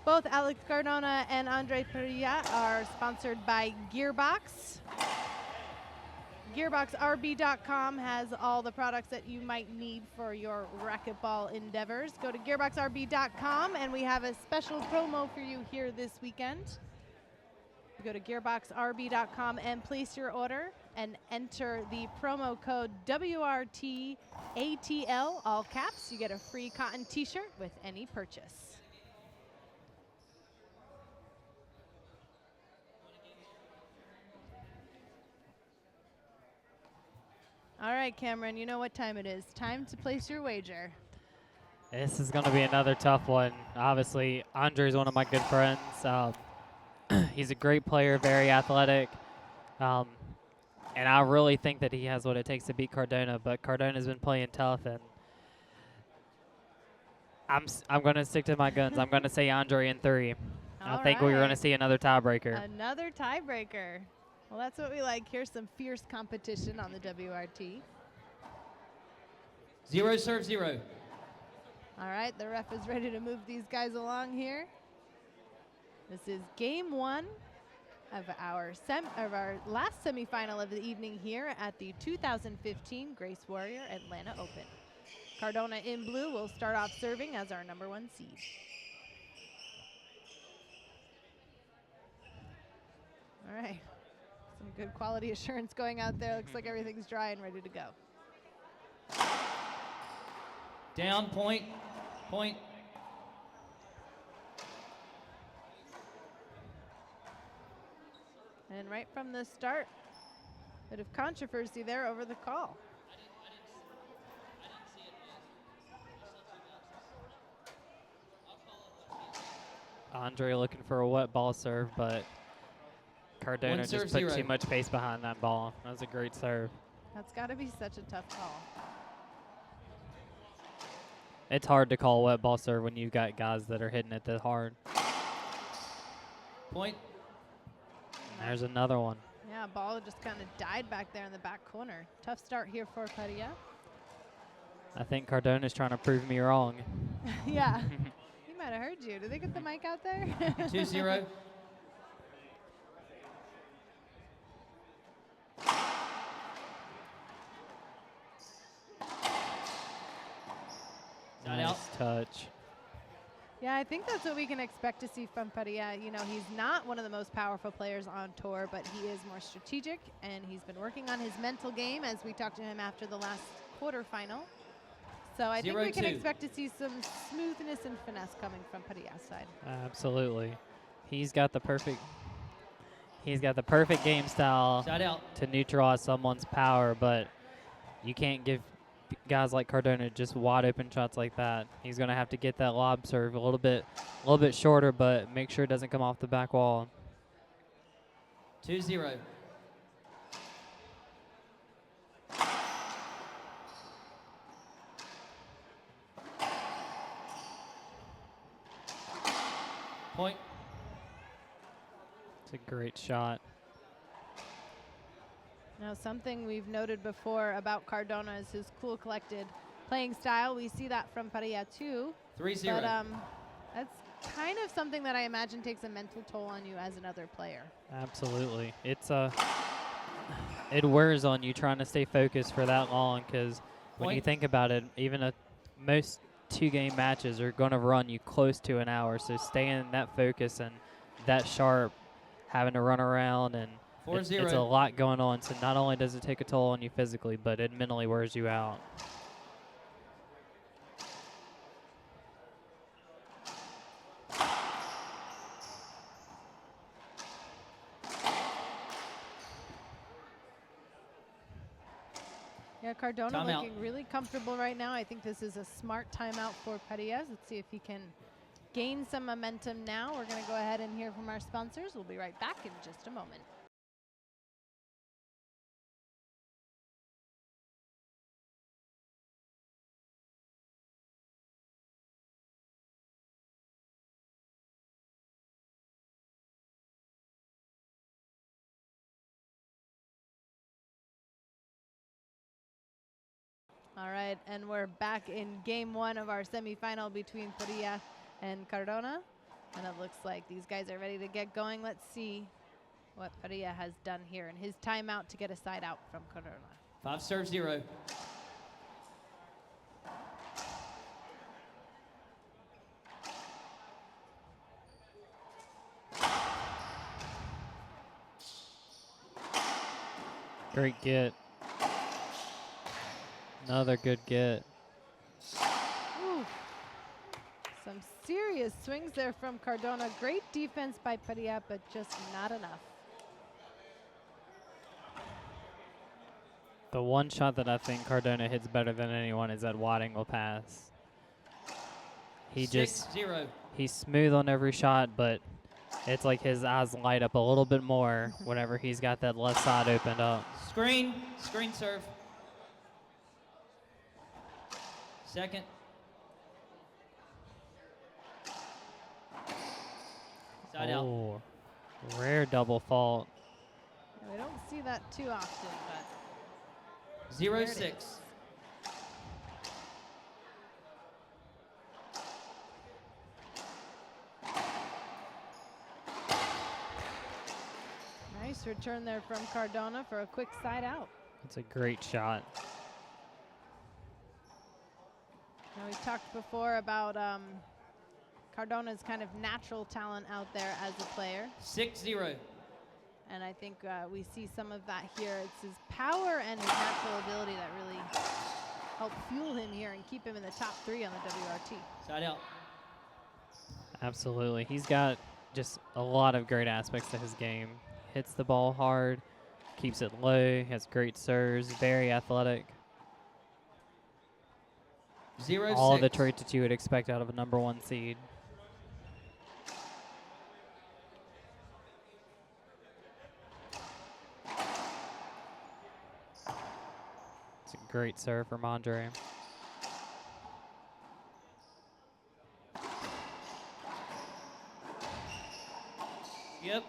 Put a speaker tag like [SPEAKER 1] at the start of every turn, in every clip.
[SPEAKER 1] Both Alex Cardona and Andre Parrilla are sponsored by Gearbox. GearboxRB.com has all the products that you might need for your racquetball endeavors. Go to GearboxRB.com, and we have a special promo for you here this weekend. Go to GearboxRB.com and place your order and enter the promo code WRTATL, all caps. You get a free cotton t-shirt with any purchase. All right, Cameron, you know what time it is. Time to place your wager.
[SPEAKER 2] This is going to be another tough one. Obviously, Andre's one of my good friends. He's a great player, very athletic. And I really think that he has what it takes to beat Cardona, but Cardona's been playing tough, and I'm going to stick to my guns. I'm going to say Andre in 3. I think we're going to see another tiebreaker.
[SPEAKER 1] Another tiebreaker. Well, that's what we like. Here's some fierce competition on the WRT.
[SPEAKER 3] 0 serve 0.
[SPEAKER 1] All right, the ref is ready to move these guys along here. This is game 1 of our last semifinal of the evening here at the 2015 Grace Warrior Atlanta Open. Cardona in blue will start off serving as our #1 seed. All right. Some good quality assurance going out there. Looks like everything's dry and ready to go.
[SPEAKER 3] Down, point, point.
[SPEAKER 1] And right from the start, bit of controversy there over the call.
[SPEAKER 2] Andre looking for a wet ball serve, but Cardona just put too much pace behind that ball. That was a great serve.
[SPEAKER 1] That's got to be such a tough call.
[SPEAKER 2] It's hard to call a wet ball serve when you've got guys that are hitting it that hard.
[SPEAKER 3] Point.
[SPEAKER 2] And there's another one.
[SPEAKER 1] Yeah, ball just kind of died back there in the back corner. Tough start here for Parrilla.
[SPEAKER 2] I think Cardona's trying to prove me wrong.
[SPEAKER 1] Yeah. He might have heard you. Did they get the mic out there?
[SPEAKER 3] 2-0.
[SPEAKER 2] Nice touch.
[SPEAKER 1] Yeah, I think that's what we can expect to see from Parrilla. You know, he's not one of the most powerful players on tour, but he is more strategic, and he's been working on his mental game as we talked to him after the last quarterfinal. So I think we can expect to see some smoothness and finesse coming from Parrilla's side.
[SPEAKER 2] Absolutely. He's got the perfect game style to neutralize someone's power, but you can't give guys like Cardona just wide open shots like that. He's going to have to get that lob serve a little bit shorter, but make sure it doesn't come off the back wall.
[SPEAKER 3] 2-0. Point.
[SPEAKER 2] It's a great shot.
[SPEAKER 1] Now, something we've noted before about Cardona is his cool, collected playing style. We see that from Parrilla too.
[SPEAKER 3] 3-0.
[SPEAKER 1] But that's kind of something that I imagine takes a mental toll on you as another player.
[SPEAKER 2] Absolutely. It wears on you trying to stay focused for that long, because when you think about it, even most 2-game matches are going to run you close to an hour. So staying that focus and that sharp, having to run around, and it's a lot going on. So not only does it take a toll on you physically, but it mentally wears you out.
[SPEAKER 1] Yeah, Cardona looking really comfortable right now. I think this is a smart timeout for Parrilla. Let's see if he can gain some momentum now. We're going to go ahead and hear from our sponsors. We'll be right back in just a moment. All right, and we're back in game 1 of our semifinal between Parrilla and Cardona. And it looks like these guys are ready to get going. Let's see what Parrilla has done here in his timeout to get a side out from Cardona.
[SPEAKER 3] 5-0.
[SPEAKER 2] Great get. Another good get.
[SPEAKER 1] Ooh. Some serious swings there from Cardona. Great defense by Parrilla, but just not enough.
[SPEAKER 2] The one shot that I think Cardona hits better than anyone is that wide angle pass. He
[SPEAKER 3] 6-0.
[SPEAKER 2] he's smooth on every shot, but it's like his eyes light up a little bit more whenever he's got that left side opened up.
[SPEAKER 3] Screen serve. Second. Side out.
[SPEAKER 2] Oh, rare double fault.
[SPEAKER 1] Yeah, we don't see that too often, but
[SPEAKER 3] 0-6.
[SPEAKER 1] nice return there from Cardona for a quick side out.
[SPEAKER 2] It's a great shot.
[SPEAKER 1] Now, we've talked before about Cardona's kind of natural talent out there as a player.
[SPEAKER 3] 6-0.
[SPEAKER 1] And I think we see some of that here. It's his power and his natural ability that really help fuel him here and keep him in the top 3 on the WRT.
[SPEAKER 3] Side out.
[SPEAKER 2] Absolutely. He's got just a lot of great aspects to his game. Hits the ball hard, keeps it low, has great serves, very athletic.
[SPEAKER 3] 0-6.
[SPEAKER 2] All the traits that you would expect out of a #1 seed. It's a great serve from Andre.
[SPEAKER 3] Yep.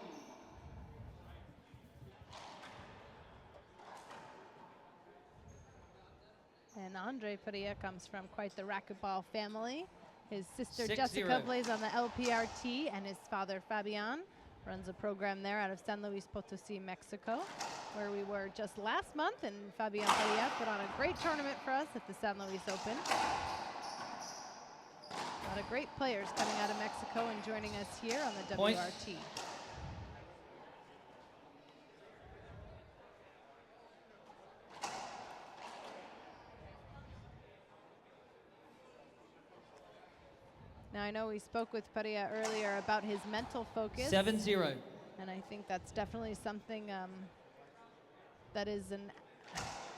[SPEAKER 1] And Andre Parrilla comes from quite the racquetball family. His sister
[SPEAKER 3] 6-0.
[SPEAKER 1] Jessica plays on the LPRT, and his father Fabian runs a program there out of San Luis Potosí, Mexico, where we were just last month, and Fabian Parrilla put on a great tournament for us at the San Luis Open. A lot of great players coming out of Mexico and joining us here on the
[SPEAKER 3] Point.
[SPEAKER 1] WRT. Now, I know we spoke with Parrilla earlier about his mental focus.
[SPEAKER 3] 7-0.
[SPEAKER 1] And I think that's definitely something that is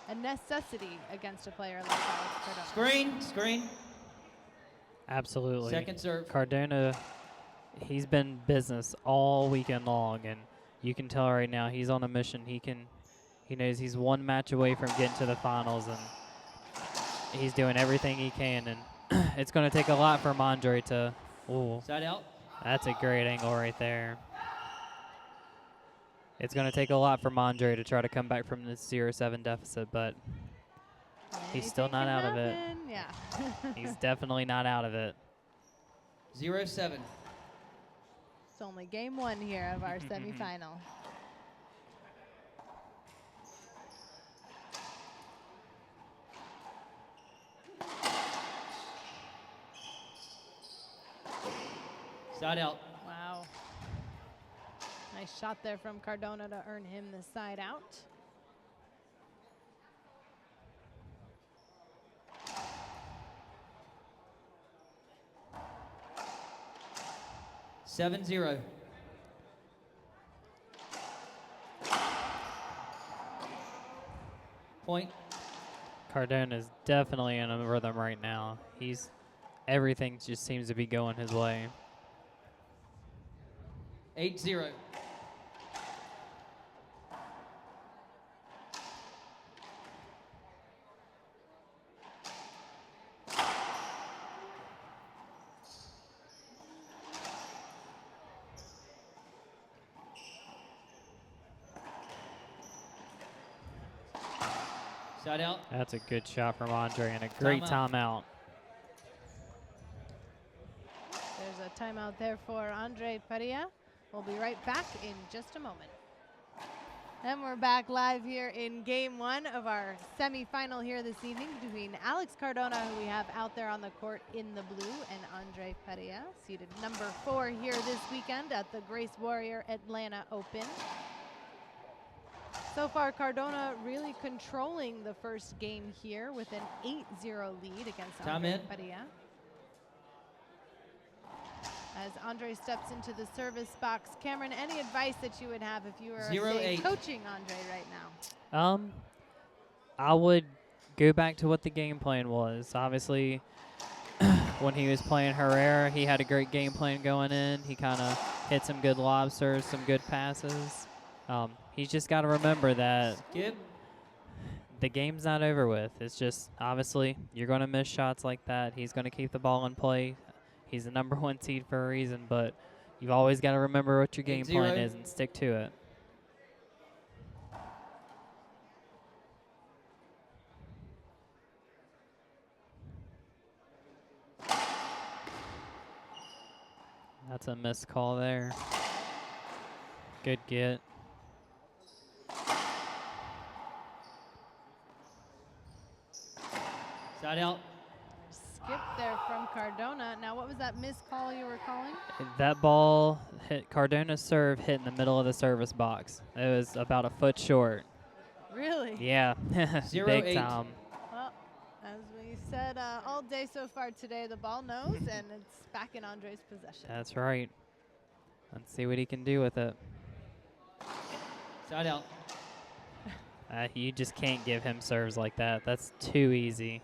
[SPEAKER 1] a necessity against a player like Alex Cardona.
[SPEAKER 3] Screen.
[SPEAKER 2] Absolutely.
[SPEAKER 3] Second serve.
[SPEAKER 2] Cardona, he's been business all weekend long, and you can tell right now he's on a mission. He knows he's one match away from getting to the finals, and he's doing everything he can. And it's going to take a lot for Andre to. Ooh,
[SPEAKER 3] Side out.
[SPEAKER 2] that's a great angle right there. It's going to take a lot for Andre to try to come back from this 0-7 deficit, but he's still
[SPEAKER 1] Anything
[SPEAKER 2] not
[SPEAKER 1] can
[SPEAKER 2] out of it.
[SPEAKER 1] happen, Yeah.
[SPEAKER 2] He's definitely not out of it.
[SPEAKER 3] 0-7.
[SPEAKER 1] It's only game 1 here of our semifinal.
[SPEAKER 3] Side out.
[SPEAKER 1] Wow. Nice shot there from Cardona to earn him the side out.
[SPEAKER 3] Seven zero. Point.
[SPEAKER 2] Cardona is definitely in a rhythm right now. Everything just seems to be going his way.
[SPEAKER 3] 8-0. Side out.
[SPEAKER 2] That's a good shot from Andre and a great timeout.
[SPEAKER 1] There's a timeout there for Andre Parrilla. We'll be right back in just a moment. And we're back live here in game one of our semifinal here this evening between Alex Cardona, who we have out there on the court in the blue, and Andre Parrilla, seeded number 4 here this weekend at the Grace Warrior Atlanta Open. So far, Cardona really controlling the first game here with an 8-0 lead against Andre Parrilla. As Andre steps into the service box, Cameron, any advice that you would have if you were say, coaching Andre right now?
[SPEAKER 2] I would go back to what the game plan was. Obviously, when he was playing Herrera, he had a great game plan going in. He kind of hit some good lobsters, some good passes. He's just got to remember that the game's not over with. It's just, obviously, you're going to miss shots like that. He's going to keep the ball in play. He's the number 1 seed for a reason, but you've always got to remember what your game plan is and stick to it. That's a missed call there. Good get.
[SPEAKER 3] Side out.
[SPEAKER 1] Skip there from Cardona. Now, what was that missed call you were calling?
[SPEAKER 2] That ball hit Cardona's serve, hit in the middle of the service box. It was about a foot short.
[SPEAKER 1] Really?
[SPEAKER 2] Yeah, big time.
[SPEAKER 1] Well, as we said all day so far today, the ball knows, and it's back in Andre's possession.
[SPEAKER 2] That's right. Let's see what he can do with it.
[SPEAKER 3] Side out.
[SPEAKER 2] You just can't give him serves like that. That's too easy.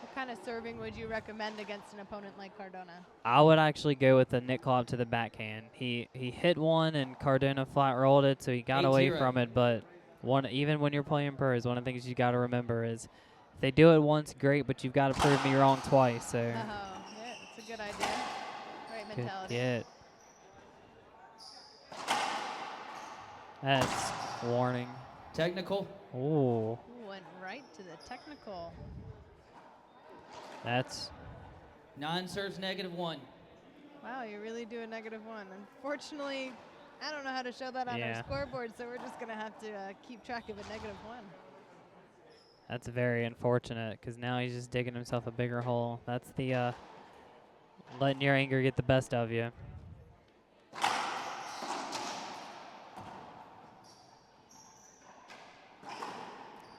[SPEAKER 1] What kind of serving would you recommend against an opponent like Cardona?
[SPEAKER 2] I would actually go with the Nick Klopp to the backhand. He hit one and Cardona flat rolled it, so he got away from it. But even when you're playing pros, one of the things you got to remember is if they do it once, great, but you've got to prove me wrong twice. So
[SPEAKER 1] yeah, it's a good idea. Right mentality.
[SPEAKER 2] Good get. That's warning.
[SPEAKER 3] Technical.
[SPEAKER 2] Ooh.
[SPEAKER 1] Went right to the technical.
[SPEAKER 2] That's
[SPEAKER 3] 9 serves -1.
[SPEAKER 1] Wow, you really do a -1. Unfortunately, I don't know how to show that on our scoreboard, so we're just going to have to keep track of a -1.
[SPEAKER 2] That's very unfortunate because now he's just digging himself a bigger hole. That's the letting your anger get the best of you.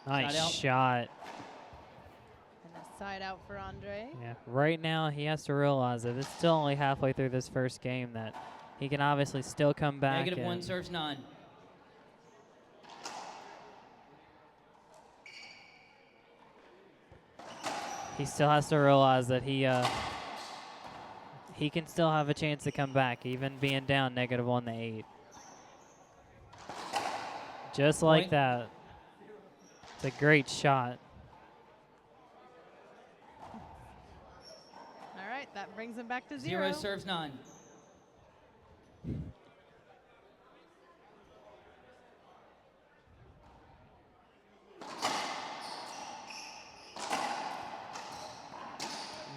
[SPEAKER 2] Nice shot.
[SPEAKER 1] And a side out for Andre.
[SPEAKER 2] Yeah, right now he has to realize that it's still only halfway through this first game that he can obviously still come back.
[SPEAKER 3] -1 serves 9.
[SPEAKER 2] He still has to realize that he can still have a chance to come back, even being down -1 to 8. Just like that. It's a great shot.
[SPEAKER 1] All right, that brings him back to 0.
[SPEAKER 3] 0 serves 9.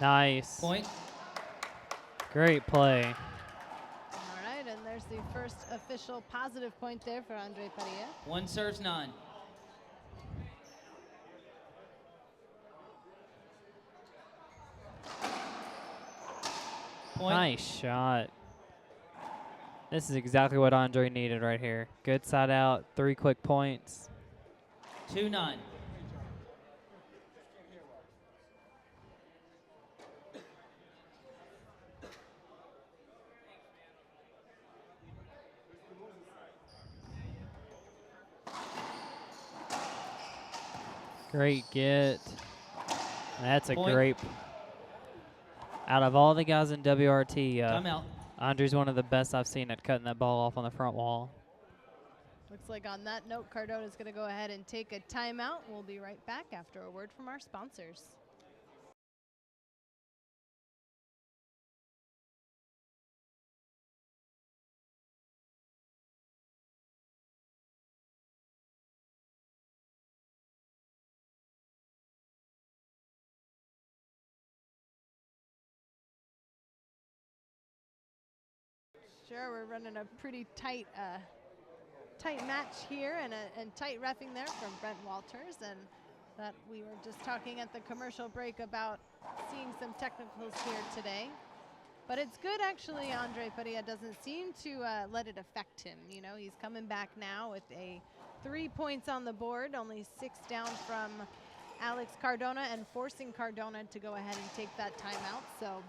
[SPEAKER 2] Nice.
[SPEAKER 3] Point.
[SPEAKER 2] Great play.
[SPEAKER 1] All right, and there's the first official positive point there for Andre Parrilla.
[SPEAKER 3] 1 serves 9. Point.
[SPEAKER 2] Nice shot. This is exactly what Andre needed right here. Good side out, 3 quick points.
[SPEAKER 3] 2-9.
[SPEAKER 2] Great get. That's a
[SPEAKER 3] Point.
[SPEAKER 2] great. Out of all the guys in WRT,
[SPEAKER 3] Timeout.
[SPEAKER 2] Andre's one of the best I've seen at cutting that ball off on the front wall.
[SPEAKER 1] Looks like on that note, Cardona is going to go ahead and take a timeout. We'll be right back after a word from our sponsors. sure. We're running a pretty tight match here and tight reffing there from Brent Walters. And that we were just talking at the commercial break about seeing some technicals here today. But it's good, actually, Andre Padilla doesn't seem to let it affect him. You know, he's coming back now with 3 points on the board, only 6 down from Alex Cardona, and forcing Cardona to go ahead and take that timeout. So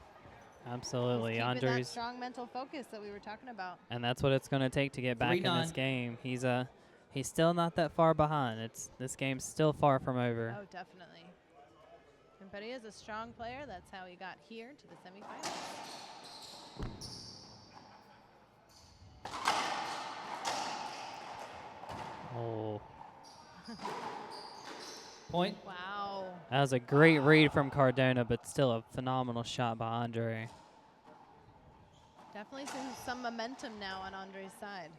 [SPEAKER 2] absolutely,
[SPEAKER 1] he's keeping that
[SPEAKER 2] Andre's
[SPEAKER 1] strong mental focus that we were talking about.
[SPEAKER 2] And that's what it's going to take to get back in this game. He's still not that far behind. This game's still far from over.
[SPEAKER 1] Oh, definitely. And Padilla is a strong player. That's how he got here to the semifinals.
[SPEAKER 2] Oh.
[SPEAKER 3] Point.
[SPEAKER 1] Wow.
[SPEAKER 2] That was a great read from Cardona, but still a phenomenal shot by Andre.
[SPEAKER 1] Definitely seeing some momentum now on Andre's side.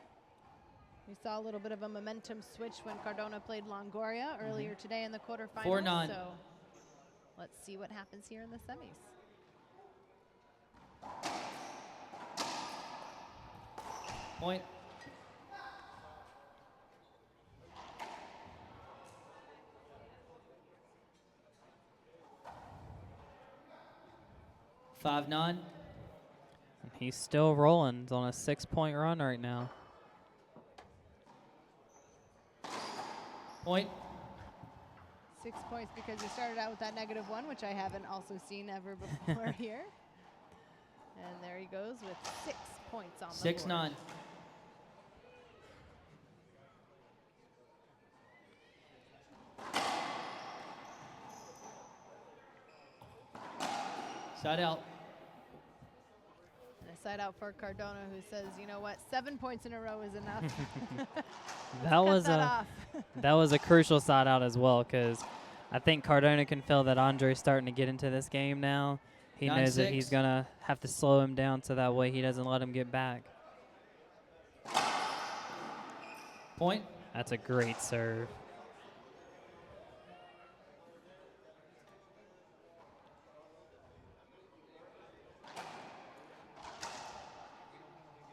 [SPEAKER 1] We saw a little bit of a momentum switch when Cardona played Longoria earlier today in the quarterfinals.
[SPEAKER 3] 4-9.
[SPEAKER 1] So let's see what happens here in the semis.
[SPEAKER 3] Point. Five, 9.
[SPEAKER 2] And he's still rolling. He's on a 6-point run right now.
[SPEAKER 3] Point.
[SPEAKER 1] 6 points because he started out with that -1, which I haven't also seen ever before here. And there he goes with 6 points on the board.
[SPEAKER 3] 6-9. Side out.
[SPEAKER 1] And a side out for Cardona, who says, you know what, 7 points in a row is enough.
[SPEAKER 2] That was a crucial side out as well, because I think Cardona can feel that Andre's starting to get into this game now. He knows that he's going to have to slow him down so that way he doesn't let him get back.
[SPEAKER 3] Point.
[SPEAKER 2] That's a great serve.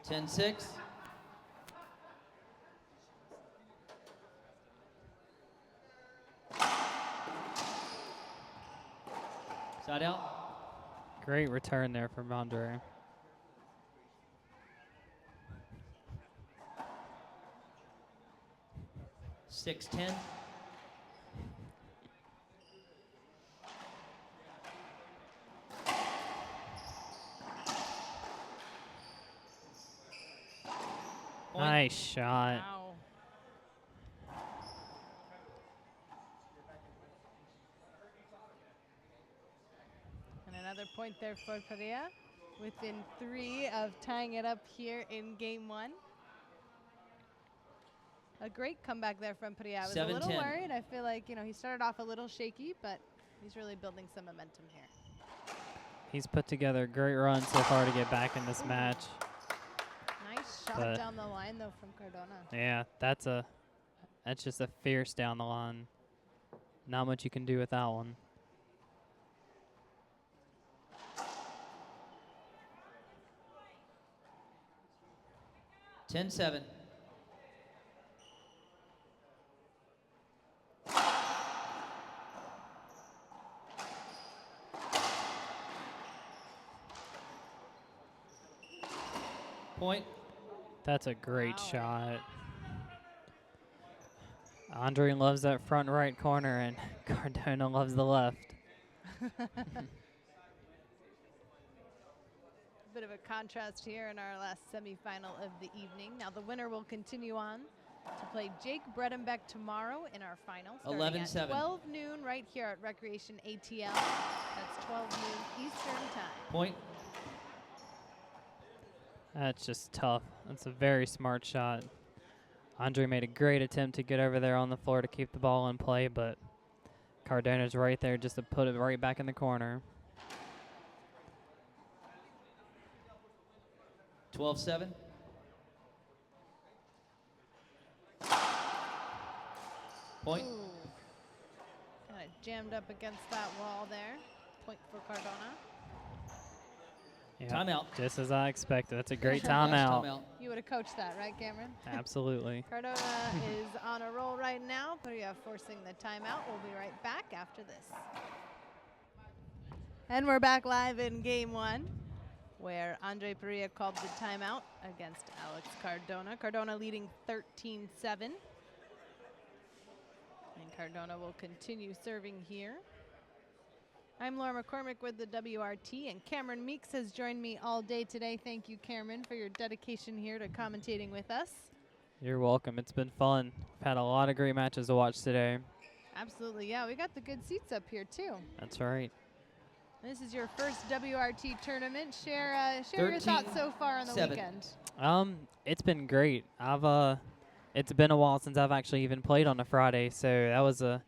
[SPEAKER 3] Ten, 6. Side out.
[SPEAKER 2] Great return there from Andre.
[SPEAKER 3] 6-10.
[SPEAKER 2] Nice shot.
[SPEAKER 1] Wow. And another point there for Padilla, within 3 of tying it up here in game 1. A great comeback there from Padilla. I was a little
[SPEAKER 3] 7-10.
[SPEAKER 1] worried. I feel like, you know, he started off a little shaky, but he's really building some momentum here.
[SPEAKER 2] He's put together a great run so far to get back in this match.
[SPEAKER 1] Nice shot down the line, though, from Cardona.
[SPEAKER 2] Yeah, that's just a fierce down the line. Not much you can do with that one.
[SPEAKER 3] Ten, 7. Point.
[SPEAKER 2] That's a great shot. Andre loves that front right corner, and Cardona loves the left.
[SPEAKER 1] Bit of a contrast here in our last semifinal of the evening. Now the winner will continue on to play Jake Bredenbeck tomorrow in our final, starting at
[SPEAKER 3] 11-7.
[SPEAKER 1] 12 noon right here at Recreation ATL. That's 12 noon Eastern time.
[SPEAKER 3] Point.
[SPEAKER 2] That's just tough. That's a very smart shot. Andre made a great attempt to get over there on the floor to keep the ball in play, but Cardona's right there just to put it right back in the corner.
[SPEAKER 3] 12-7. Point.
[SPEAKER 1] Kind of jammed up against that wall there. Point for Cardona.
[SPEAKER 2] Yeah,
[SPEAKER 3] Timeout.
[SPEAKER 2] just as I expected. That's a great timeout.
[SPEAKER 3] Timeout.
[SPEAKER 1] You would have coached that, right, Cameron?
[SPEAKER 2] Absolutely.
[SPEAKER 1] Cardona is on a roll right now. Parrilla forcing the timeout. We'll be right back after this. And we're back live in game one, where Andre Parrilla called the timeout against Alex Cardona. Cardona leading 13-7. And Cardona will continue serving here. I'm Laura McCormick with the WRT, and Cameron Meeks has joined me all day today. Thank you, Cameron, for your dedication here to commentating with us.
[SPEAKER 2] You're welcome. It's been fun. We've had a lot of great matches to watch today.
[SPEAKER 1] Absolutely, yeah. We got the good seats up here, too.
[SPEAKER 2] That's right.
[SPEAKER 1] This is your first WRT tournament. Share your thoughts so far on the
[SPEAKER 3] 13-7.
[SPEAKER 1] weekend.
[SPEAKER 2] It's been great. It's been a while since I've actually even played on a Friday, so that was a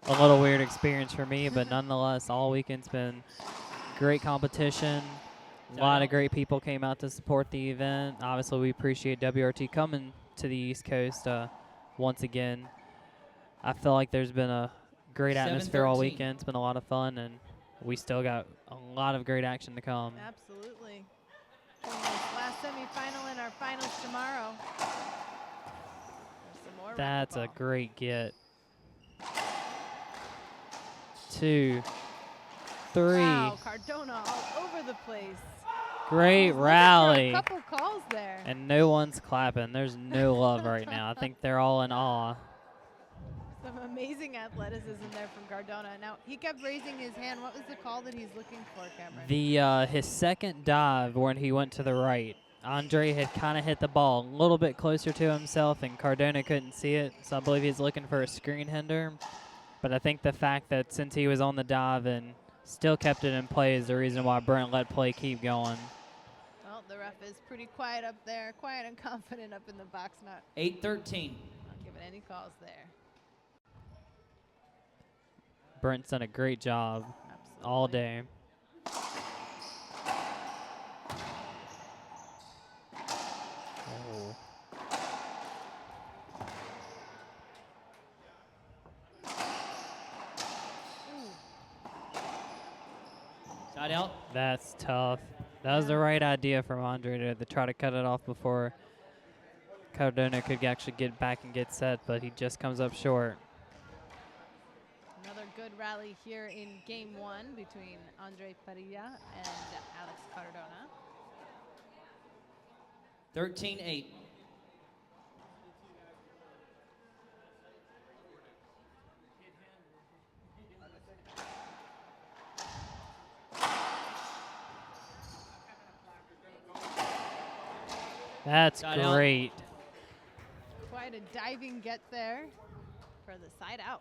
[SPEAKER 2] little weird experience for me, but nonetheless, all weekend's been great competition. A lot of great people came out to support the event. Obviously, we appreciate WRT coming to the East Coast once again. I feel like there's been a great atmosphere all
[SPEAKER 3] 7-13.
[SPEAKER 2] weekend. It's been a lot of fun, and we still got a lot of great action to come.
[SPEAKER 1] Absolutely. Doing this last semifinal and our finals tomorrow. There's some more
[SPEAKER 2] That's a
[SPEAKER 1] racquetball.
[SPEAKER 2] great get. 2, 3.
[SPEAKER 1] Wow, Cardona all over the place.
[SPEAKER 2] Great
[SPEAKER 1] He's looking for
[SPEAKER 2] rally.
[SPEAKER 1] a couple calls there.
[SPEAKER 2] And no one's clapping. There's no love right now. I think they're all in awe.
[SPEAKER 1] Some amazing athleticism there from Cardona. Now, he kept raising his hand. What was the call that he's looking for, Cameron?
[SPEAKER 2] His second dive when he went to the right, Andre had kind of hit the ball a little bit closer to himself, and Cardona couldn't see it, so I believe he's looking for a screen hinder. But I think the fact that since he was on the dive and still kept it in play is the reason why Brent let play keep going.
[SPEAKER 1] Well, the ref is pretty quiet up there, quiet and confident up in the box, not
[SPEAKER 3] 8-13.
[SPEAKER 1] giving any calls there.
[SPEAKER 2] Brent's done a great job all day. Oh.
[SPEAKER 3] Side out.
[SPEAKER 2] That's tough. That was the right idea from Andre to try to cut it off before Cardona could actually get back and get set, but he just comes up short.
[SPEAKER 1] Another good rally here in game one between Andre Parrilla and Alex Cardona.
[SPEAKER 3] 13-8.
[SPEAKER 2] That's
[SPEAKER 3] Side out.
[SPEAKER 2] great.
[SPEAKER 1] Quite a diving get there for the side out.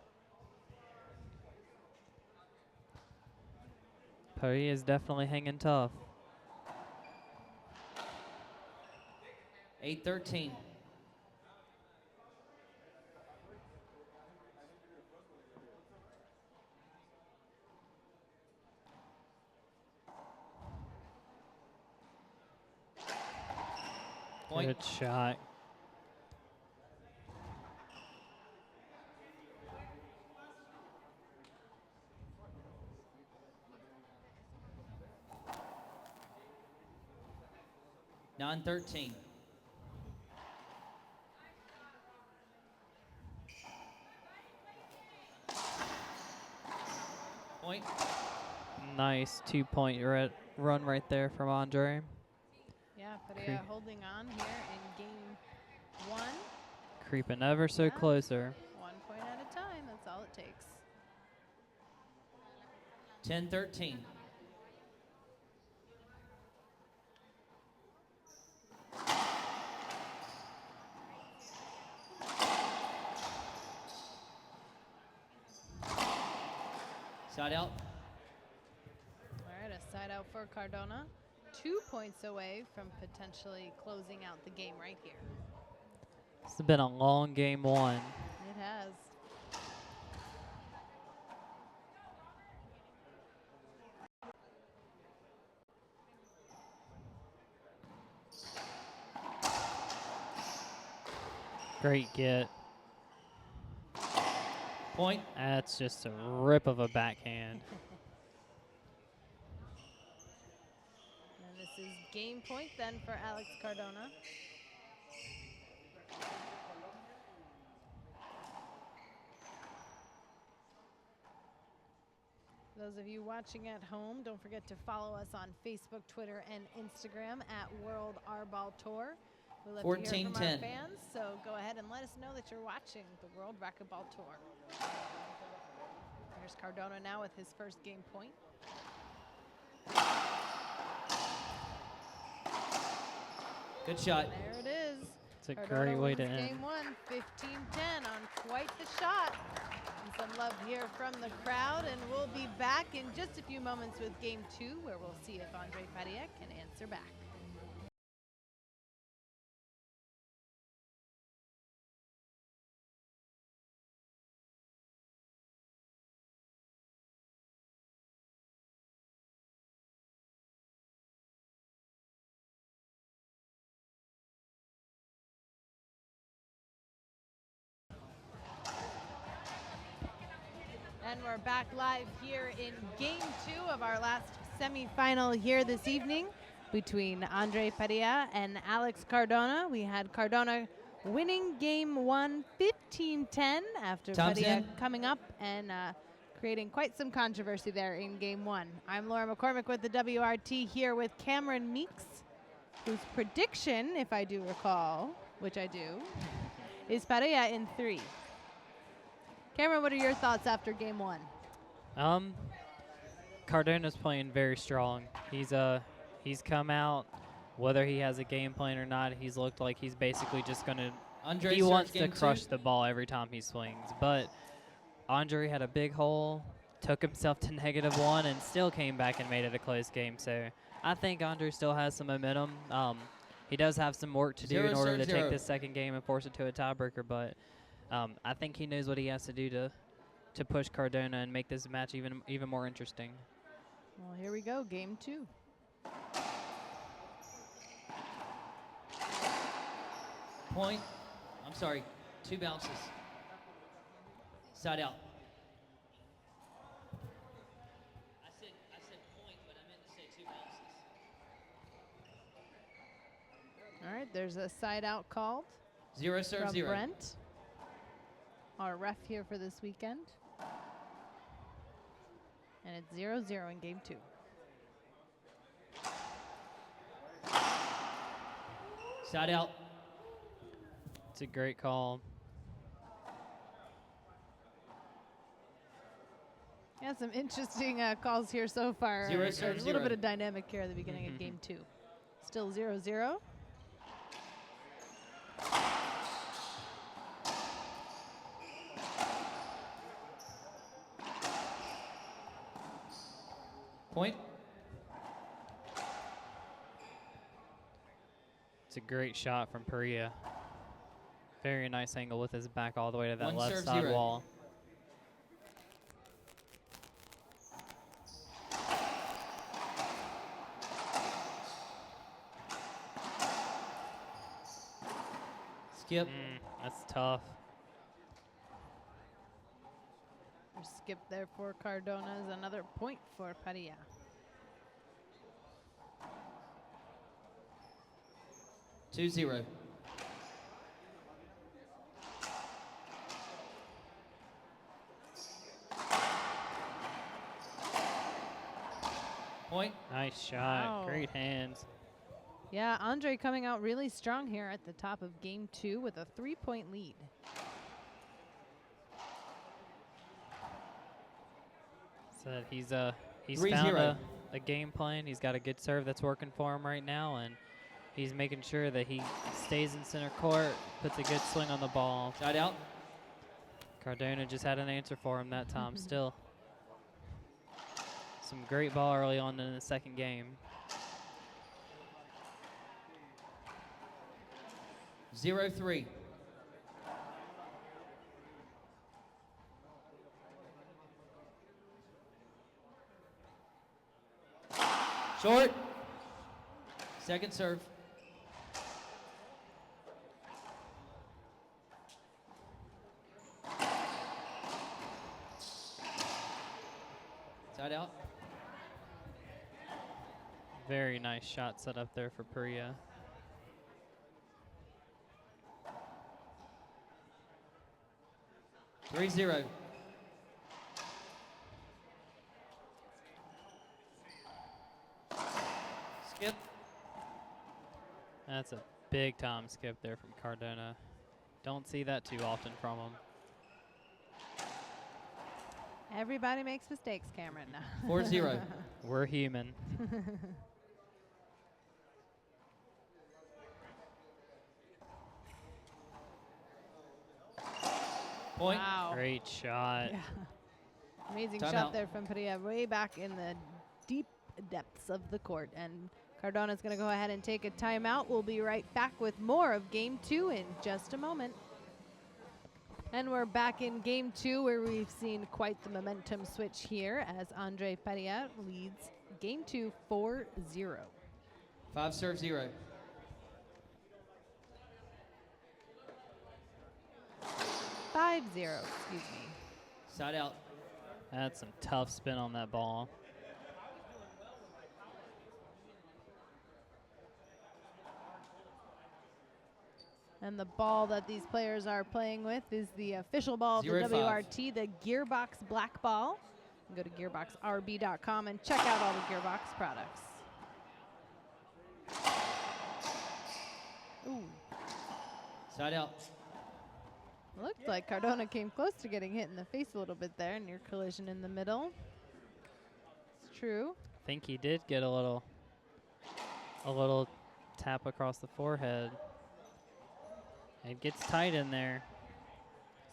[SPEAKER 2] Parrilla is definitely hanging tough.
[SPEAKER 3] 8-13. Point.
[SPEAKER 2] Good shot.
[SPEAKER 3] 9-13. Point.
[SPEAKER 2] Nice 2-point run right there from Andre.
[SPEAKER 1] Yeah, Parrilla holding on here in game one.
[SPEAKER 2] Creeping ever so
[SPEAKER 1] Yeah.
[SPEAKER 2] closer.
[SPEAKER 1] 1 point at a time, that's all it takes.
[SPEAKER 3] 10-13. Side out.
[SPEAKER 1] All right, a side out for Cardona. 2 points away from potentially closing out the game right here.
[SPEAKER 2] It's been a long game one.
[SPEAKER 1] It has.
[SPEAKER 2] Great get.
[SPEAKER 3] Point.
[SPEAKER 2] That's just a rip of a backhand.
[SPEAKER 1] And this is game point then for Alex Cardona. Those of you watching at home, don't forget to follow us on Facebook, Twitter, and Instagram at World R-Ball Tour. We love to hear from our
[SPEAKER 3] 14-10.
[SPEAKER 1] fans, so go ahead and let us know that you're watching the World Racquetball Tour. Here's Cardona now with his first game point.
[SPEAKER 3] Good shot.
[SPEAKER 1] There it is.
[SPEAKER 2] It's a
[SPEAKER 1] Cardona
[SPEAKER 2] great way to
[SPEAKER 1] wins
[SPEAKER 2] end.
[SPEAKER 1] game one, 15-10 on quite the shot. And some love here from the crowd, and we'll be back in just a few moments with game two, where we'll see if Andre Padilla can answer back. And we're back live here in game two of our last semifinal here this evening between Andre Padilla and Alex Cardona. We had Cardona winning game one 15-10 after
[SPEAKER 3] Time's
[SPEAKER 1] Padilla
[SPEAKER 3] in.
[SPEAKER 1] coming up and creating quite some controversy there in game one. I'm Laura McCormick with the WRT here with Cameron Meeks, whose prediction, if I do recall, which I do, is Padilla in three. Cameron, what are your thoughts after game one?
[SPEAKER 2] Cardona's playing very strong. He's come out, whether he has a game plan or not, he's looked like he's basically just gonna.
[SPEAKER 3] Andre
[SPEAKER 2] He
[SPEAKER 3] serves
[SPEAKER 2] wants to
[SPEAKER 3] game
[SPEAKER 2] crush
[SPEAKER 3] two.
[SPEAKER 2] the ball every time he swings. But Andre had a big hole, took himself to -1, and still came back and made it a close game. So I think Andre still has some momentum. He does have some work to do in order to take this second game and force it to a tiebreaker, but I think he knows what he has to do to push Cardona and make this match even more interesting.
[SPEAKER 1] Well, here we go, game two.
[SPEAKER 3] Point. I'm sorry. 2 bounces. Side out. I said point, but I meant to say 2 bounces.
[SPEAKER 1] All right, there's a side out called
[SPEAKER 3] Zero serve
[SPEAKER 1] from
[SPEAKER 3] zero.
[SPEAKER 1] Brent, our ref here for this weekend. And it's 0-0 in game two.
[SPEAKER 3] Side out.
[SPEAKER 2] It's a great call.
[SPEAKER 1] Yeah, some interesting calls here so far.
[SPEAKER 3] Zero
[SPEAKER 1] There's
[SPEAKER 3] serve
[SPEAKER 1] a little
[SPEAKER 3] zero.
[SPEAKER 1] bit of dynamic here at the beginning of game two. Still 0-0.
[SPEAKER 3] Point.
[SPEAKER 2] It's a great shot from Parrilla. Very nice angle with his back all the way to that
[SPEAKER 3] 1
[SPEAKER 2] left
[SPEAKER 3] serve
[SPEAKER 2] side
[SPEAKER 3] 0.
[SPEAKER 2] wall.
[SPEAKER 3] Skip.
[SPEAKER 2] That's tough.
[SPEAKER 1] Skip there for Cardona is another point for Padilla.
[SPEAKER 3] Two zero. Point.
[SPEAKER 2] Nice shot.
[SPEAKER 1] Wow.
[SPEAKER 2] Great hands.
[SPEAKER 1] Yeah, Andre coming out really strong here at the top of game two with a 3-point lead.
[SPEAKER 2] Said he's
[SPEAKER 3] 3-0.
[SPEAKER 2] found a game plan. He's got a good serve that's working for him right now, and he's making sure that he stays in center court, puts a good swing on the ball.
[SPEAKER 3] Side out.
[SPEAKER 2] Cardona just had an answer for him that time still. Some great ball early on in the second game.
[SPEAKER 3] 0-3. Short. Second serve. Side out.
[SPEAKER 2] Very nice shot set up there for PARRILLA.
[SPEAKER 3] Three zero. Skip.
[SPEAKER 2] That's a big time skip there from Cardona. Don't see that too often from him.
[SPEAKER 1] Everybody makes mistakes, Cameron.
[SPEAKER 3] 4-0.
[SPEAKER 2] We're human.
[SPEAKER 3] Point.
[SPEAKER 1] Wow.
[SPEAKER 2] Great shot.
[SPEAKER 1] Yeah. Amazing
[SPEAKER 3] Time
[SPEAKER 1] shot
[SPEAKER 3] out.
[SPEAKER 1] there from Padilla, way back in the deep depths of the court. And Cardona's going to go ahead and take a timeout. We'll be right back with more of Game 2 in just a moment. And we're back in Game 2, where we've seen quite the momentum switch here as Andre Padilla leads Game 2 4-0.
[SPEAKER 3] 5-0.
[SPEAKER 1] 5-0, excuse me.
[SPEAKER 3] Side out.
[SPEAKER 2] That's some tough spin on that ball.
[SPEAKER 1] And the ball that these players are playing with is the official ball of the
[SPEAKER 3] 0-5.
[SPEAKER 1] WRT, the Gearbox Black Ball. Go to gearboxrb.com and check out all the Gearbox products. Ooh,
[SPEAKER 3] Side out.
[SPEAKER 1] looked like Cardona came close to getting hit in the face a little bit there, near collision in the middle. It's true.
[SPEAKER 2] I think he did get a little tap across the forehead. It gets tight in there.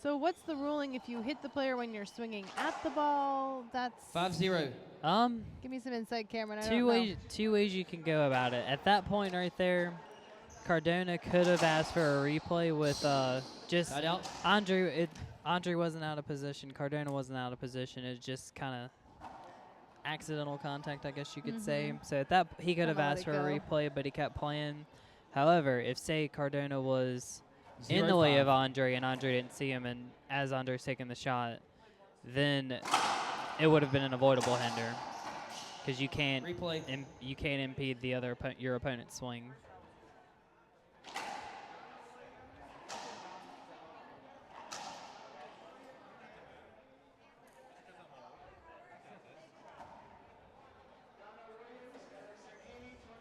[SPEAKER 1] So what's the ruling if you hit the player when you're swinging at the ball? That's
[SPEAKER 3] 5-0.
[SPEAKER 1] Give me some insight, Cameron. I
[SPEAKER 2] Two
[SPEAKER 1] don't know.
[SPEAKER 2] two ways you can go about it. At that point right there, Cardona could have asked for a replay with just
[SPEAKER 3] Side out.
[SPEAKER 2] Andre wasn't out of position. Cardona wasn't out of position. It's just kind of accidental contact, I guess you could say. So at that, he could have
[SPEAKER 1] Kinda let
[SPEAKER 2] asked
[SPEAKER 1] it
[SPEAKER 2] for a
[SPEAKER 1] go.
[SPEAKER 2] replay, but he kept playing. However, if say Cardona was in the way of
[SPEAKER 3] 0-5.
[SPEAKER 2] Andre and Andre didn't see him, and as Andre's taking the shot, then it would have been an avoidable hinder because you can't
[SPEAKER 3] Replay.
[SPEAKER 2] you can't impede the other your opponent's swing.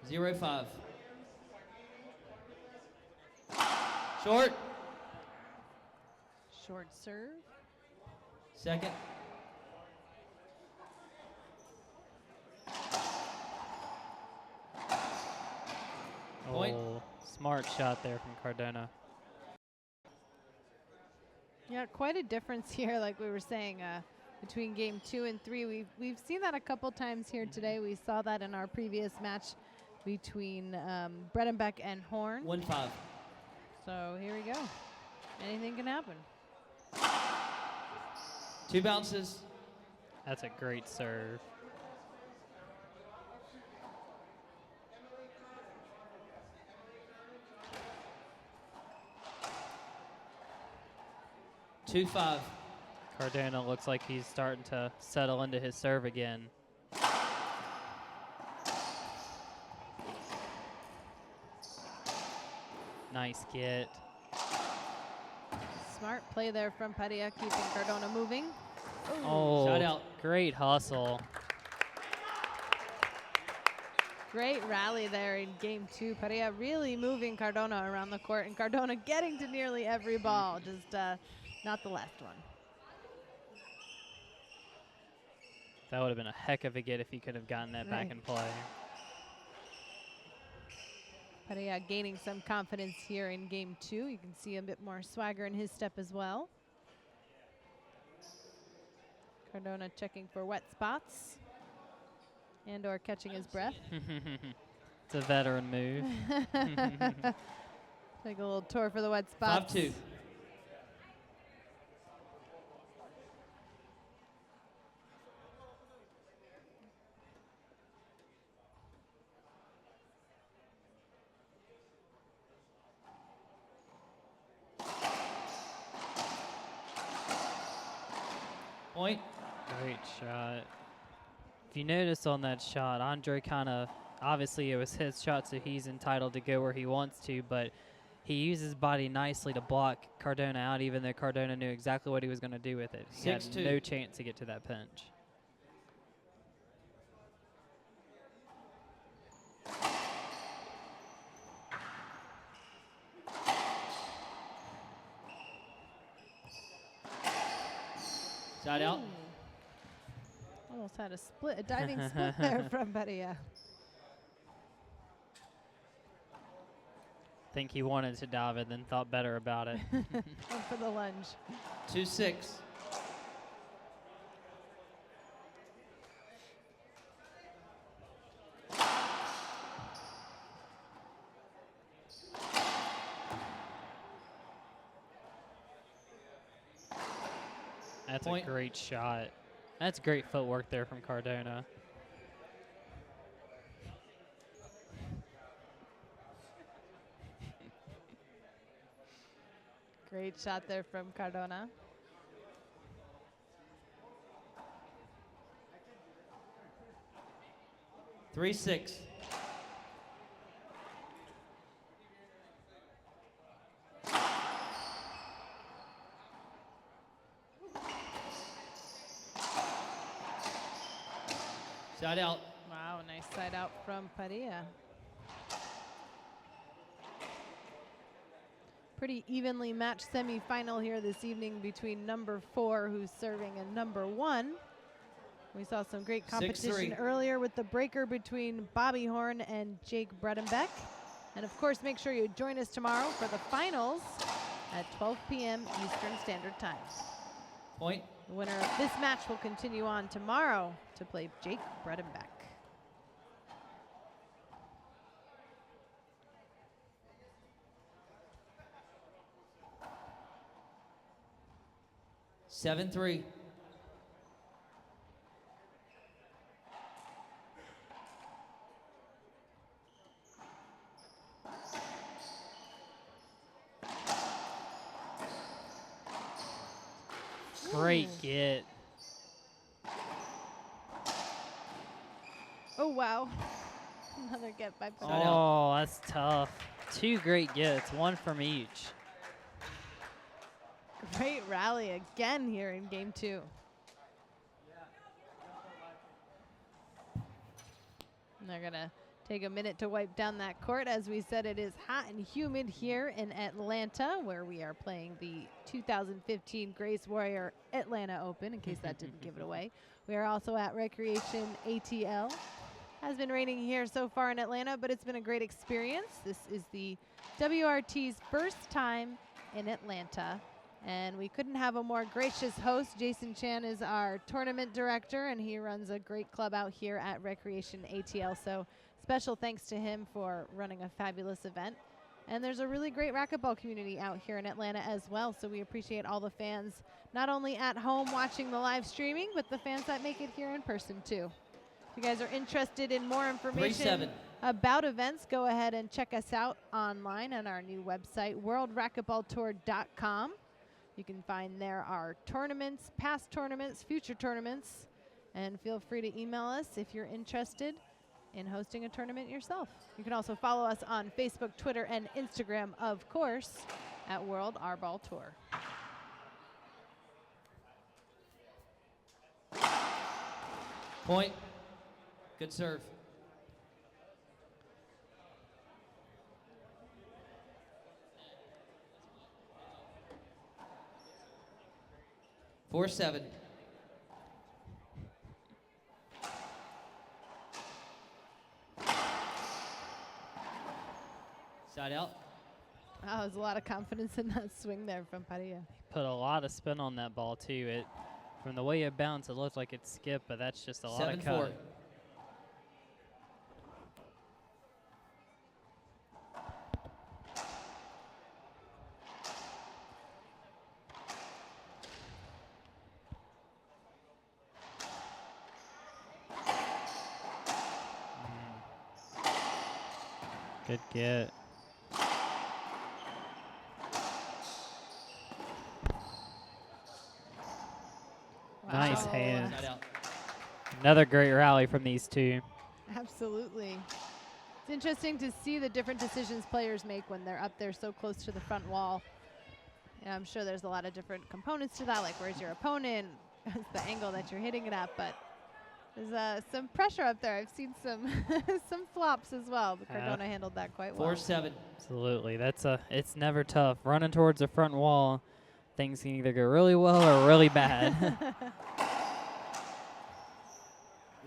[SPEAKER 3] Zero 5. Short.
[SPEAKER 1] Short serve.
[SPEAKER 3] Second. Point.
[SPEAKER 2] Oh, smart shot there from Cardona.
[SPEAKER 1] Yeah, quite a difference here, like we were saying, between Game 2 and 3. We've seen that a couple times here today. We saw that in our previous match between Bredenbeck and Horn.
[SPEAKER 3] 1-5.
[SPEAKER 1] So here we go. Anything can happen.
[SPEAKER 3] 2 bounces.
[SPEAKER 2] That's a great serve.
[SPEAKER 3] Two 5.
[SPEAKER 2] Cardona looks like he's starting to settle into his serve again. Nice get.
[SPEAKER 1] Smart play there from Padilla, keeping Cardona moving.
[SPEAKER 2] Oh,
[SPEAKER 3] Shot out.
[SPEAKER 2] great hustle.
[SPEAKER 1] Great rally there in Game 2. Padilla really moving Cardona around the court, and Cardona getting to nearly every ball, just not the last one.
[SPEAKER 2] That would have been a heck of a get if he could have gotten that back
[SPEAKER 1] Right.
[SPEAKER 2] in play.
[SPEAKER 1] Padilla gaining some confidence here in Game 2. You can see a bit more swagger in his step as well. Cardona checking for wet spots and or catching his breath.
[SPEAKER 2] It's a veteran move.
[SPEAKER 1] Take a little tour for the wet spots.
[SPEAKER 3] 5-2. Point.
[SPEAKER 2] Great shot. If you notice on that shot, Andre obviously it was his shot, so he's entitled to go where he wants to, but he used his body nicely to block Cardona out, even though Cardona knew exactly what he was going to do with it. He had
[SPEAKER 3] 6-2.
[SPEAKER 2] no chance to get to that pinch.
[SPEAKER 3] Side out.
[SPEAKER 1] Almost had a diving split there from Padilla.
[SPEAKER 2] Think he wanted to dive it, then thought better about it.
[SPEAKER 1] Went for the lunge.
[SPEAKER 3] 2-6.
[SPEAKER 2] That's
[SPEAKER 3] Point.
[SPEAKER 2] a great shot. That's great footwork there from Cardona.
[SPEAKER 1] Great shot there from Cardona.
[SPEAKER 3] Three, 6. Side out.
[SPEAKER 1] Wow, nice side out from Padilla. Pretty evenly matched semifinal here this evening between number 4, who's serving, and number 1. We saw some great competition
[SPEAKER 3] 6-3.
[SPEAKER 1] earlier with the breaker between Bobby Horn and Jake Bredenbeck. And of course, make sure you join us tomorrow for the finals at 12 p.m. Eastern Standard Time.
[SPEAKER 3] Point.
[SPEAKER 1] The winner of this match will continue on tomorrow to play Jake Bredenbeck.
[SPEAKER 3] Seven, 3.
[SPEAKER 2] Great get.
[SPEAKER 1] Oh, wow. Another get by Padilla.
[SPEAKER 3] Side out.
[SPEAKER 2] Oh, that's tough. 2 great gets, 1 from each.
[SPEAKER 1] Great rally again here in game 2. And they're going to take a minute to wipe down that court. As we said, it is hot and humid here in Atlanta, where we are playing the 2015 Grace Warrior Atlanta Open, in case that didn't give it away. We are also at Recreation ATL. Has been raining here so far in Atlanta, but it's been a great experience. This is the WRT's first time in Atlanta, and we couldn't have a more gracious host. Jason Chan is our tournament director, and he runs a great club out here at Recreation ATL. So special thanks to him for running a fabulous event. And there's a really great racquetball community out here in Atlanta as well. So we appreciate all the fans, not only at home watching the live streaming, but the fans that make it here in person too. If you guys are interested in more information
[SPEAKER 3] 3-7.
[SPEAKER 1] about events, go ahead and check us out online on our new website, worldracquetballtour.com. You can find there our tournaments, past tournaments, future tournaments, and feel free to email us if you're interested in hosting a tournament yourself. You can also follow us on Facebook, Twitter, and Instagram, of course, at World R-Ball Tour.
[SPEAKER 3] Point. Good serve. Four, 7. Side out.
[SPEAKER 1] Wow, there's a lot of confidence in that swing there from Padilla.
[SPEAKER 2] Put a lot of spin on that ball too. It, from the way it bounced, it looked like it skipped, but that's just a lot of
[SPEAKER 3] 7-4.
[SPEAKER 2] cut. Good get. Nice
[SPEAKER 1] Wow.
[SPEAKER 2] hand.
[SPEAKER 3] Side out.
[SPEAKER 2] Another great rally from these two.
[SPEAKER 1] Absolutely. It's interesting to see the different decisions players make when they're up there so close to the front wall. And I'm sure there's a lot of different components to that, like where's your opponent, the angle that you're hitting it at, but there's some pressure up there. I've seen some some flops as well, but Cardona handled that quite well.
[SPEAKER 3] 4-7.
[SPEAKER 2] Absolutely. It's never tough. Running towards the front wall, things can either go really well or really bad.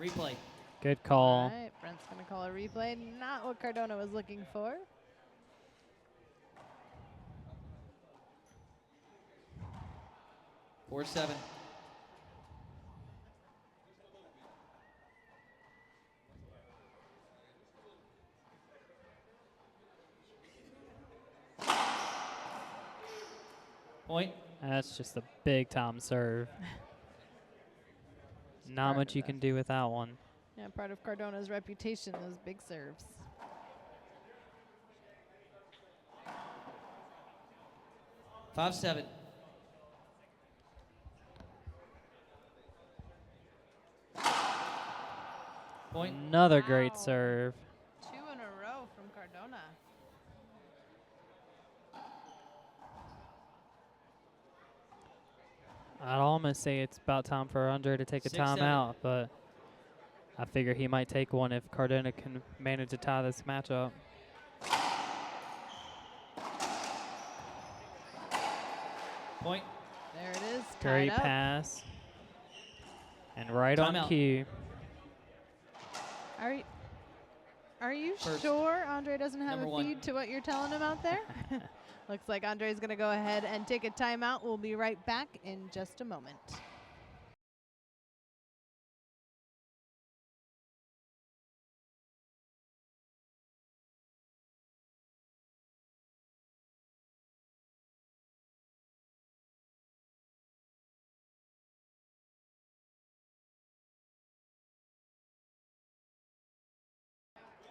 [SPEAKER 3] Replay.
[SPEAKER 2] Good call.
[SPEAKER 1] All right, Brent's going to call a replay. Not what Cardona was looking for.
[SPEAKER 3] Four 7. Point.
[SPEAKER 2] That's just a big time serve. Not much you can do with that one.
[SPEAKER 1] Yeah, part of Cardona's reputation, those big serves.
[SPEAKER 3] Five 7. Point.
[SPEAKER 2] Another great
[SPEAKER 1] Wow.
[SPEAKER 2] serve.
[SPEAKER 1] 2 in a row from Cardona.
[SPEAKER 2] I'd almost say it's about time for Andre to take a
[SPEAKER 3] 6-7.
[SPEAKER 2] timeout, but I figure he might take one if Cardona can manage to tie this matchup.
[SPEAKER 3] Point.
[SPEAKER 1] There it is.
[SPEAKER 2] Great
[SPEAKER 1] tied up.
[SPEAKER 2] pass. And right
[SPEAKER 3] Timeout.
[SPEAKER 2] on cue.
[SPEAKER 1] Are you
[SPEAKER 3] First.
[SPEAKER 1] sure Andre doesn't have
[SPEAKER 3] Number
[SPEAKER 1] a
[SPEAKER 3] 1.
[SPEAKER 1] feed to what you're telling him out there? Looks like Andre's going to go ahead and take a timeout. We'll be right back in just a moment.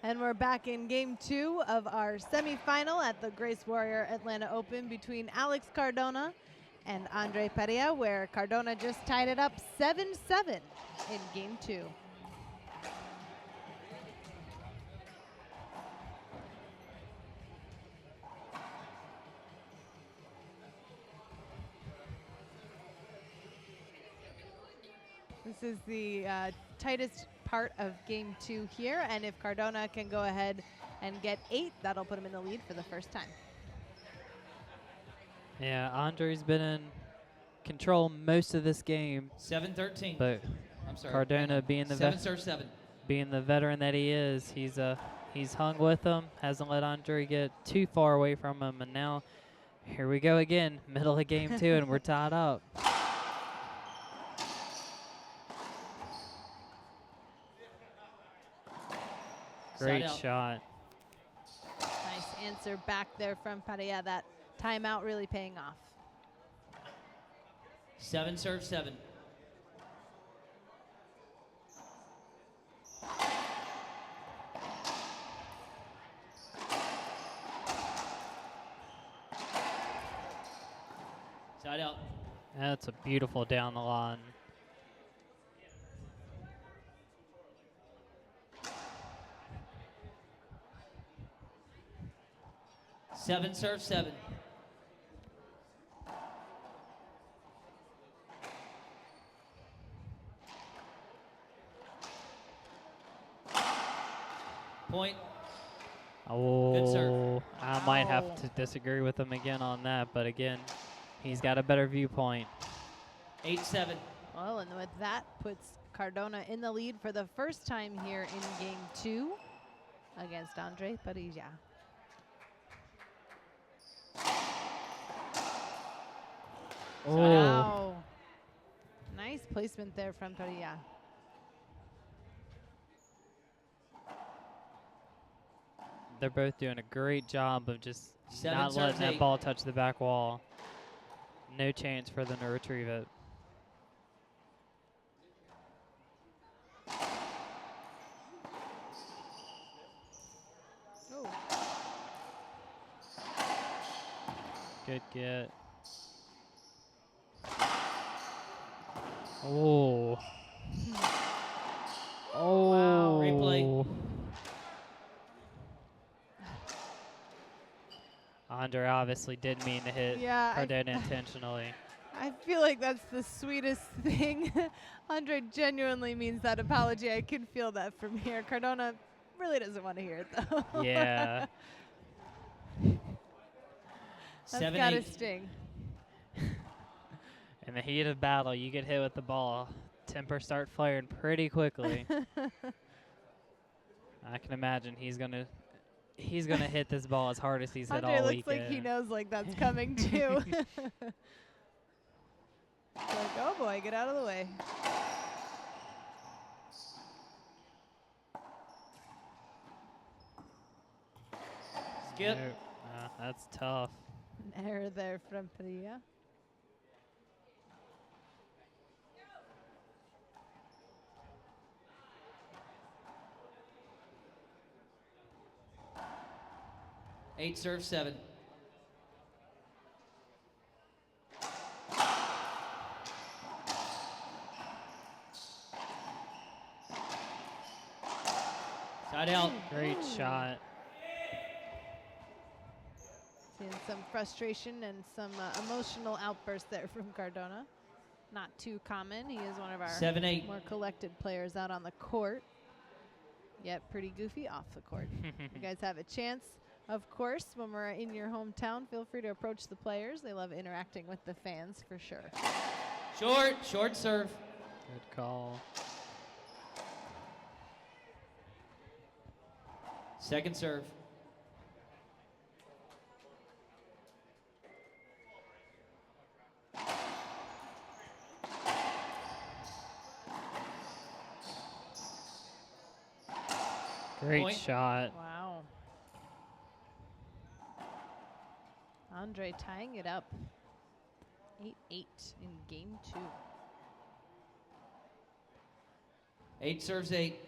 [SPEAKER 1] And we're back in game 2 of our semifinal at the Grace Warrior Atlanta Open between Alex Cardona and Andre Parrilla, where Cardona just tied it up 7-7 in game 2. This is the tightest part of game 2 here, and if Cardona can go ahead and get 8, that'll put him in the lead for the first time.
[SPEAKER 2] Yeah, Andre's been in control most of this game,
[SPEAKER 3] 7-13.
[SPEAKER 2] but
[SPEAKER 3] I'm sorry.
[SPEAKER 2] Cardona being the
[SPEAKER 3] 7-7.
[SPEAKER 2] being the veteran that he is, he's hung with him, hasn't let Andre get too far away from him, and now here we go again, middle of game 2, and we're tied up. Great shot.
[SPEAKER 1] Nice answer back there from Parrilla. That timeout really paying off.
[SPEAKER 3] 7-7. Side out.
[SPEAKER 2] That's a beautiful down the line.
[SPEAKER 3] Seven serve 7. Point. Good serve.
[SPEAKER 2] Oh, I might
[SPEAKER 1] Ow.
[SPEAKER 2] have to disagree with him again on that, but again, he's got a better viewpoint.
[SPEAKER 3] 8-7.
[SPEAKER 1] Well, and with that puts Cardona in the lead for the first time here in game 2 against Andre Parrilla.
[SPEAKER 2] Oh,
[SPEAKER 1] Wow. Nice placement there from Parrilla.
[SPEAKER 2] they're both doing a great job of just
[SPEAKER 3] Seven
[SPEAKER 2] not
[SPEAKER 3] serves
[SPEAKER 2] letting that
[SPEAKER 3] 8.
[SPEAKER 2] ball touch the back wall. No chance for them to retrieve it.
[SPEAKER 1] Oh.
[SPEAKER 2] Good get. Oh. Oh.
[SPEAKER 3] Replay.
[SPEAKER 2] Andre obviously did mean to hit Cardona intentionally.
[SPEAKER 1] I feel like that's the sweetest thing. Andre genuinely means that apology. I can feel that from here. Cardona really doesn't want to hear it, though.
[SPEAKER 2] Yeah.
[SPEAKER 1] That's got to sting.
[SPEAKER 2] In the heat of battle, you get hit with the ball. Temper start flaring pretty quickly. I can imagine he's gonna hit this ball as hard as he's hit all weekend.
[SPEAKER 1] Andre looks like he knows like that's coming too. Like, oh boy, get out of the way.
[SPEAKER 3] Skip.
[SPEAKER 2] That's tough.
[SPEAKER 1] An error there from Parrilla.
[SPEAKER 3] Eight serve 7. Side out.
[SPEAKER 2] Great shot.
[SPEAKER 1] Seeing some frustration and some emotional outbursts there from Cardona. Not too common. He is one of our
[SPEAKER 3] 7-8.
[SPEAKER 1] more collected players out on the court. Yet pretty goofy off the court. You guys have a chance, of course, when we're in your hometown. Feel free to approach the players. They love interacting with the fans for sure.
[SPEAKER 3] Short serve.
[SPEAKER 2] Good call.
[SPEAKER 3] Second serve.
[SPEAKER 2] Great
[SPEAKER 3] Point.
[SPEAKER 2] shot.
[SPEAKER 1] Wow. Andre tying it up. 8-8 in game 2.
[SPEAKER 3] 8 serves 8.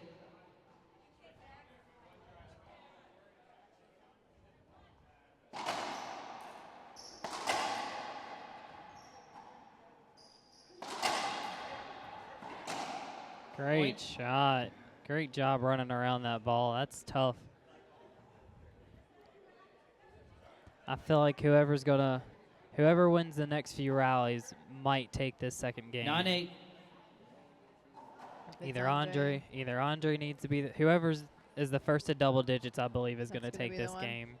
[SPEAKER 2] Great
[SPEAKER 3] Point.
[SPEAKER 2] shot. Great job running around that ball. That's tough. I feel like whoever wins the next few rallies might take this second game.
[SPEAKER 3] 9-8.
[SPEAKER 2] Either Andre needs to be whoever is the first to double digits, I believe, is going to take this game.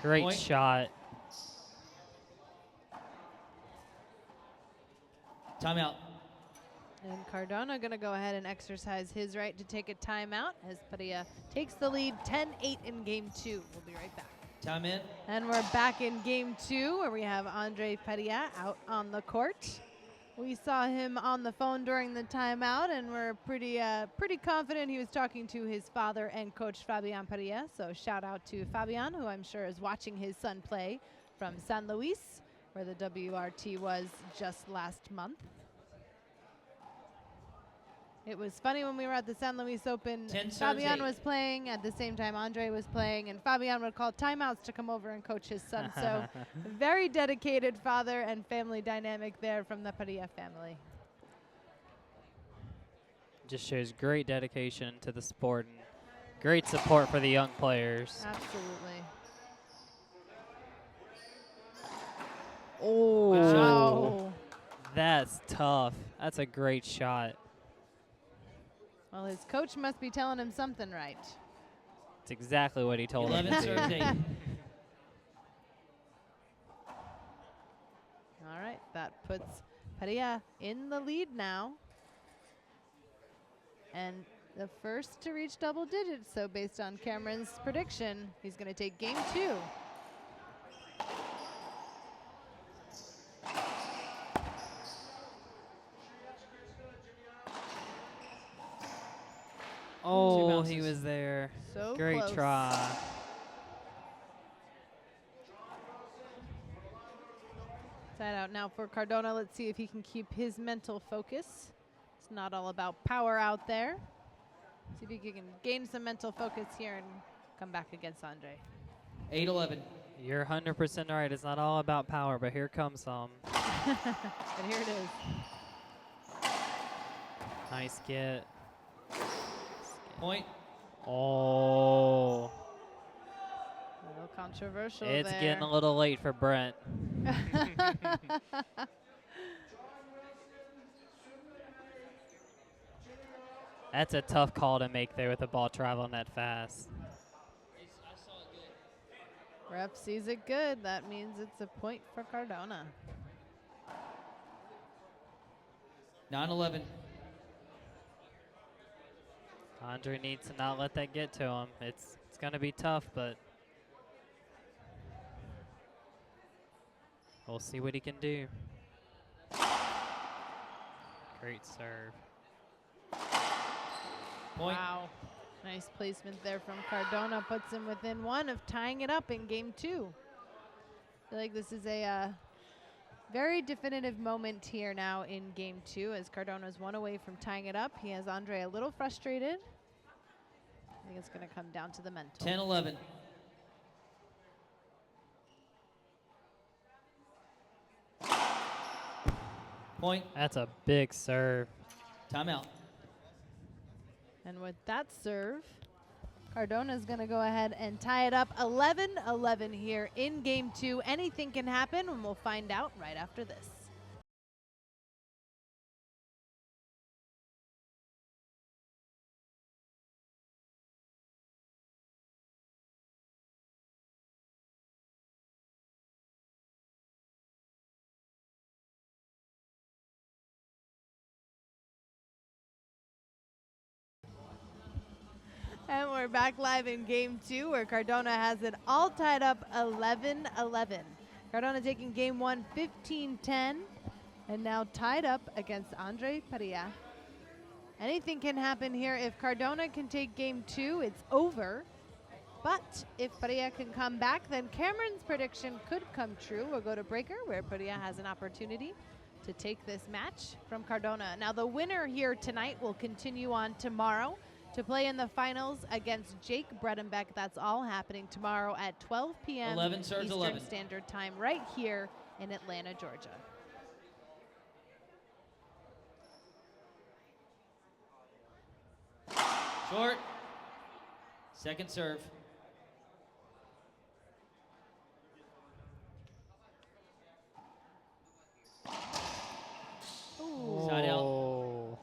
[SPEAKER 2] Great
[SPEAKER 3] Point.
[SPEAKER 2] shot.
[SPEAKER 3] Timeout.
[SPEAKER 1] And Cardona going to go ahead and exercise his right to take a timeout as Parrilla takes the lead 10-8 in game 2. We'll be right back.
[SPEAKER 3] Time in.
[SPEAKER 1] And we're back in game 2 where we have Andre Parrilla out on the court. We saw him on the phone during the timeout, and we're pretty confident he was talking to his father and coach Fabian Parrilla. So shout out to Fabian, who I'm sure is watching his son play from San Luis, where the WRT was just last month. It was funny when we were at the San Luis Open, Fabian was playing at the same time Andre was playing, and Fabian would call timeouts to come over and coach his son. So very dedicated father and family dynamic there from the Parrilla family.
[SPEAKER 2] Just shows great dedication to the sport and great support for the young players.
[SPEAKER 1] Absolutely.
[SPEAKER 2] Oh,
[SPEAKER 1] wow.
[SPEAKER 2] That's tough. That's a great shot.
[SPEAKER 1] Well, his coach must be telling him something right.
[SPEAKER 2] It's exactly what he told him.
[SPEAKER 3] 11 serves 8.
[SPEAKER 1] All right, that puts Parrilla in the lead now. And the first to reach double digits. So based on Cameron's prediction, he's going to take game 2.
[SPEAKER 2] Oh, he was there.
[SPEAKER 1] So
[SPEAKER 2] great
[SPEAKER 1] close.
[SPEAKER 2] try.
[SPEAKER 1] Side out now for Cardona. Let's see if he can keep his mental focus. It's not all about power out there. See if he can gain some mental focus here and come back against Andre.
[SPEAKER 3] 8-11.
[SPEAKER 2] You're 100% right. It's not all about power, but here comes some.
[SPEAKER 1] And here it is.
[SPEAKER 2] Nice get.
[SPEAKER 3] Point.
[SPEAKER 2] Oh,
[SPEAKER 1] A little controversial
[SPEAKER 2] it's
[SPEAKER 1] there.
[SPEAKER 2] getting a little late for Brent. That's a tough call to make there with the ball traveling that fast.
[SPEAKER 3] I saw it good.
[SPEAKER 1] Ref sees it good. That means it's a point for Cardona.
[SPEAKER 3] 9-11.
[SPEAKER 2] Andre needs to not let that get to him. It's going to be tough, but we'll see what he can do. Great serve.
[SPEAKER 3] Point.
[SPEAKER 1] Wow. Nice placement there from Cardona. Puts him within one of tying it up in game 2. I feel like this is a very definitive moment here now in game 2 as Cardona's one away from tying it up. He has Andre a little frustrated. I think it's going to come down to the mental.
[SPEAKER 3] 10-11. Point.
[SPEAKER 2] That's a big serve.
[SPEAKER 3] Timeout.
[SPEAKER 1] And with that serve, Cardona's going to go ahead and tie it up 11-11 here in game 2. Anything can happen, and we'll find out right after this. And we're back live in game 2 where Cardona has it all tied up 11-11. Cardona taking game 1 15-10 and now tied up against Andre Parrilla. Anything can happen here. If Cardona can take game 2, it's over. But if Parrilla can come back, then Cameron's prediction could come true. We'll go to breaker where Parrilla has an opportunity to take this match from Cardona. Now the winner here tonight will continue on tomorrow to play in the finals against Jake Bredenbeck. That's all happening tomorrow at 12 p.m.
[SPEAKER 3] 11 serves
[SPEAKER 1] Eastern
[SPEAKER 3] 11.
[SPEAKER 1] Standard Time right here in Atlanta, Georgia.
[SPEAKER 3] Short. Second serve.
[SPEAKER 1] Ooh.
[SPEAKER 3] Side out.
[SPEAKER 2] Oh,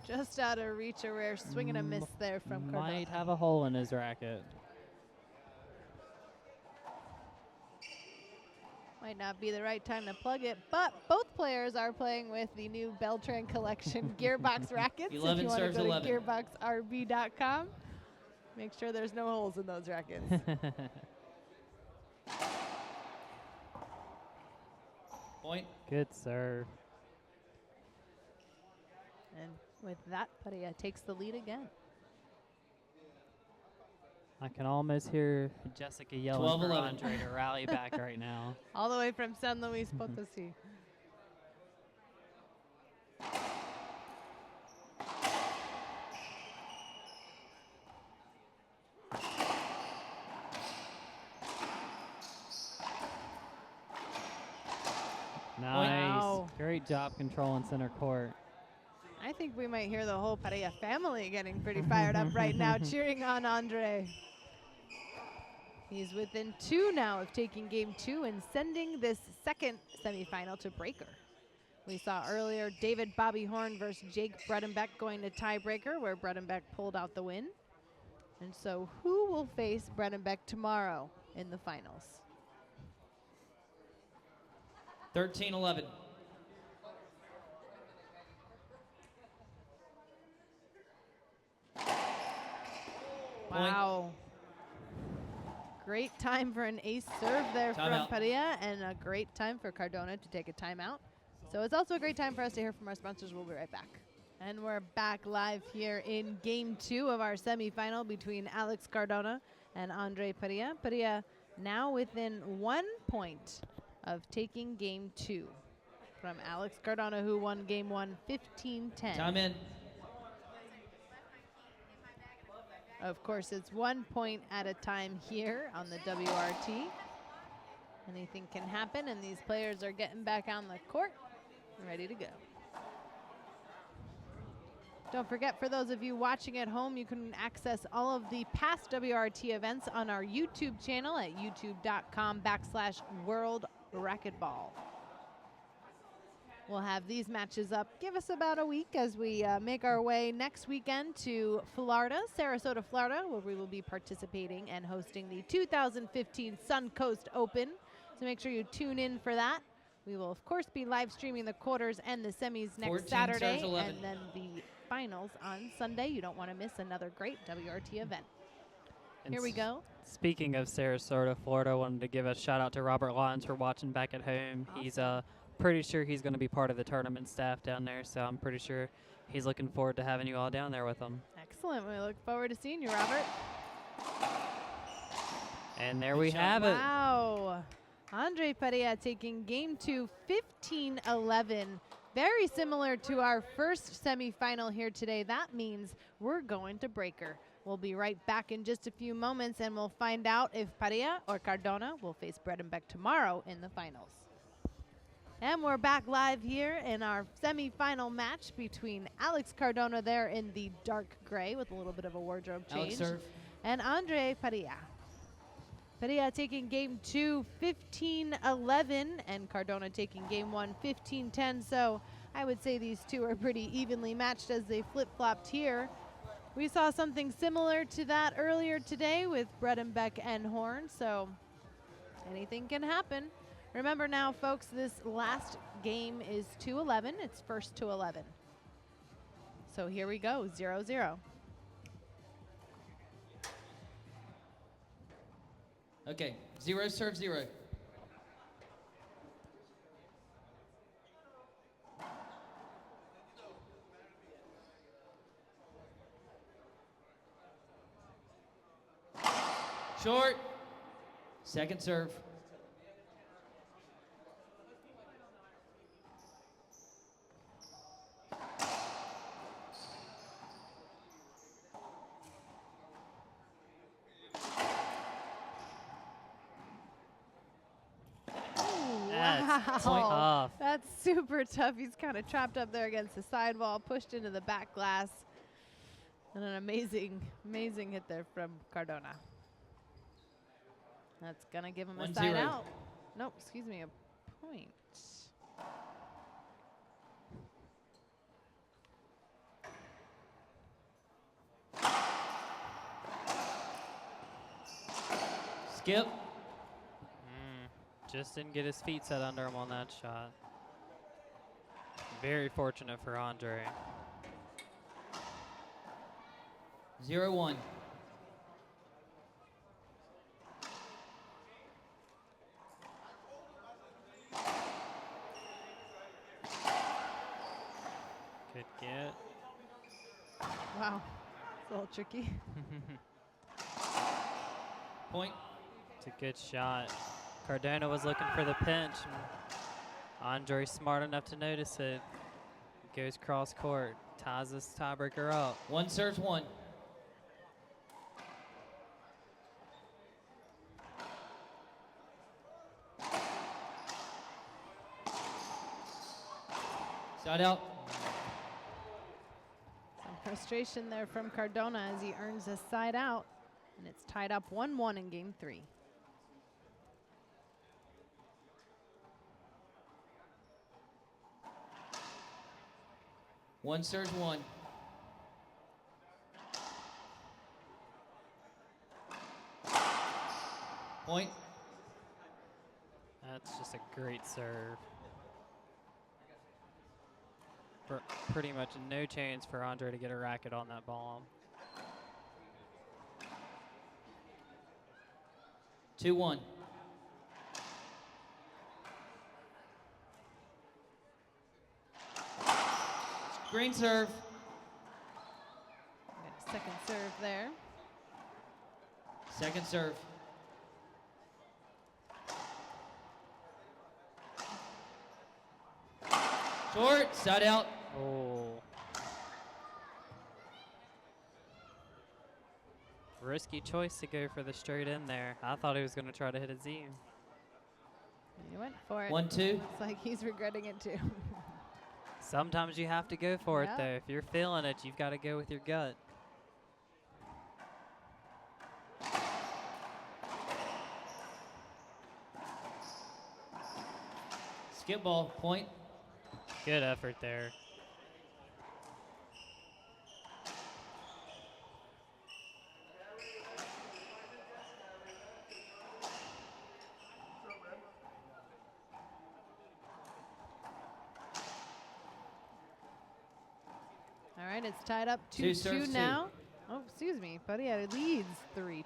[SPEAKER 1] Just out of reach, a rare swing and a miss there from Cardona.
[SPEAKER 2] might have a hole in his racket.
[SPEAKER 1] Might not be the right time to plug it, but both players are playing with the new Beltran Collection Gearbox rackets.
[SPEAKER 3] 11
[SPEAKER 1] if you want to
[SPEAKER 3] serves
[SPEAKER 1] go
[SPEAKER 3] 11.
[SPEAKER 1] to gearboxrb.com, make sure there's no holes in those rackets.
[SPEAKER 3] Point.
[SPEAKER 2] Good serve.
[SPEAKER 1] And with that, Parrilla takes the lead again.
[SPEAKER 2] I can almost hear Jessica yelling for
[SPEAKER 3] 12-11.
[SPEAKER 2] Andre to rally back right now.
[SPEAKER 1] All the way from San Luis Potosí.
[SPEAKER 2] Nice.
[SPEAKER 1] Wow.
[SPEAKER 2] Great job controlling center court.
[SPEAKER 1] I think we might hear the whole Parrilla family getting pretty fired up right now, cheering on Andre. He's within 2 now of taking game 2 and sending this second semifinal to breaker. We saw earlier David Bobby Horn versus Jake Bredenbeck going to tiebreaker, where Bredenbeck pulled out the win. And so who will face Bredenbeck tomorrow in the finals?
[SPEAKER 3] 13-11.
[SPEAKER 1] Wow. Great time for an ace serve there
[SPEAKER 3] Timeout.
[SPEAKER 1] from Parrilla, and a great time for Cardona to take a timeout. So it's also a great time for us to hear from our sponsors. We'll be right back. And we're back live here in game 2 of our semifinal between Alex Cardona and Andre Parrilla. Parrilla now within 1 point of taking game 2 from Alex Cardona, who won game 1 15-10.
[SPEAKER 3] Time in.
[SPEAKER 1] Of course, it's 1 point at a time here on the WRT. Anything can happen, and these players are getting back on the court, ready to go. Don't forget, for those of you watching at home, you can access all of the past WRT events on our YouTube channel at youtube.com/World Racquetball. We'll have these matches up. Give us about a week as we make our way next weekend to Florida, Sarasota, Florida, where we will be participating and hosting the 2015 Suncoast Open. So make sure you tune in for that. We will, of course, be live streaming the quarters and the semis next Saturday, and then the finals on Sunday. You don't want to miss another great WRT event.
[SPEAKER 2] And
[SPEAKER 1] here we go.
[SPEAKER 2] Speaking of Sarasota, Florida, I wanted to give a shout out to Robert Lyons for watching back at home.
[SPEAKER 1] Awesome.
[SPEAKER 2] He's pretty sure he's going to be part of the tournament staff down there, so I'm pretty sure he's looking forward to having you all down there with him.
[SPEAKER 1] Excellent. We look forward to seeing you, Robert.
[SPEAKER 2] And there we have it.
[SPEAKER 1] Wow. Andre Parrilla taking game 2, 15-11. Very similar to our first semifinal here today. That means we're going to breaker. We'll be right back in just a few moments, and we'll find out if Parrilla or Cardona will face Bredenbeck tomorrow in the finals. And we're back live here in our semifinal match between Alex Cardona there in the dark gray with a little bit of a wardrobe change, and Andre Parrilla. Parrilla taking game 2, 15-11, and Cardona taking game 1, 15-10. So I would say these two are pretty evenly matched as they flip-flopped here. We saw something similar to that earlier today with Bredenbeck and Horn, so anything can happen. Remember now, folks, this last game is 2-11. It's first to 11. So here we go, 0-0.
[SPEAKER 3] Okay, 0 serve 0. Short. Second serve.
[SPEAKER 2] Point off.
[SPEAKER 1] That's super tough. He's kind of trapped up there against the sidewall, pushed into the back glass. And an amazing, amazing hit there from Cardona. That's going to give him a side out. Nope, excuse me, a point.
[SPEAKER 3] Skip.
[SPEAKER 2] Just didn't get his feet set under him on that shot. Very fortunate for Andre.
[SPEAKER 3] 0-1.
[SPEAKER 2] Good get.
[SPEAKER 1] Wow, it's a little tricky.
[SPEAKER 3] Point.
[SPEAKER 2] It's a good shot. Cardona was looking for the pinch. Andre's smart enough to notice it. Goes cross court, ties this tiebreaker up.
[SPEAKER 3] 1 serves 1. Side out.
[SPEAKER 1] Some frustration there from Cardona as he earns a side out. And it's tied up 1-1 in game 3.
[SPEAKER 3] One serves 1. Point.
[SPEAKER 2] That's just a great serve. Pretty much no chance for Andre to get a racket on that ball.
[SPEAKER 3] 2-1. Green serve.
[SPEAKER 1] Got a second serve there.
[SPEAKER 3] Second serve. Short, side out.
[SPEAKER 2] Oh. Risky choice to go for the straight in there. I thought he was going to try to hit a Z.
[SPEAKER 1] He went for it.
[SPEAKER 3] 1-2.
[SPEAKER 1] Looks like he's regretting it too.
[SPEAKER 2] Sometimes you have to go for it,
[SPEAKER 1] Yeah.
[SPEAKER 2] though. If you're feeling it, you've got to go with your gut.
[SPEAKER 3] Skip ball, point.
[SPEAKER 2] Good effort there.
[SPEAKER 1] All right, it's tied up 2-2
[SPEAKER 3] Two serves,
[SPEAKER 1] now. Oh, excuse me, buddy. It leads 3-2.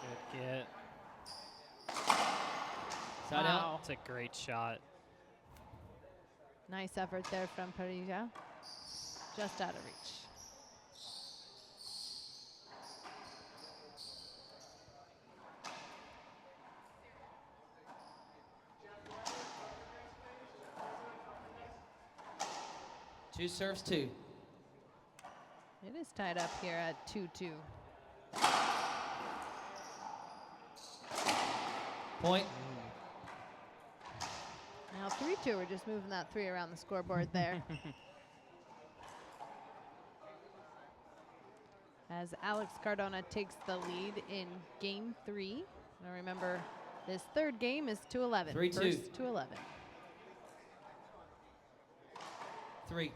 [SPEAKER 2] Good get.
[SPEAKER 3] Side out.
[SPEAKER 2] That's a great shot.
[SPEAKER 1] Nice effort there from PARRILLA. Just out of reach.
[SPEAKER 3] Two serves, two.
[SPEAKER 1] It is tied up here at 2-2.
[SPEAKER 3] Point.
[SPEAKER 1] Now 3-2. We're just moving that 3 around the scoreboard there. As Alex Cardona takes the lead in game 3. Now remember, this third game is 2-11.
[SPEAKER 3] 3-2.
[SPEAKER 1] First to 11.
[SPEAKER 3] 3.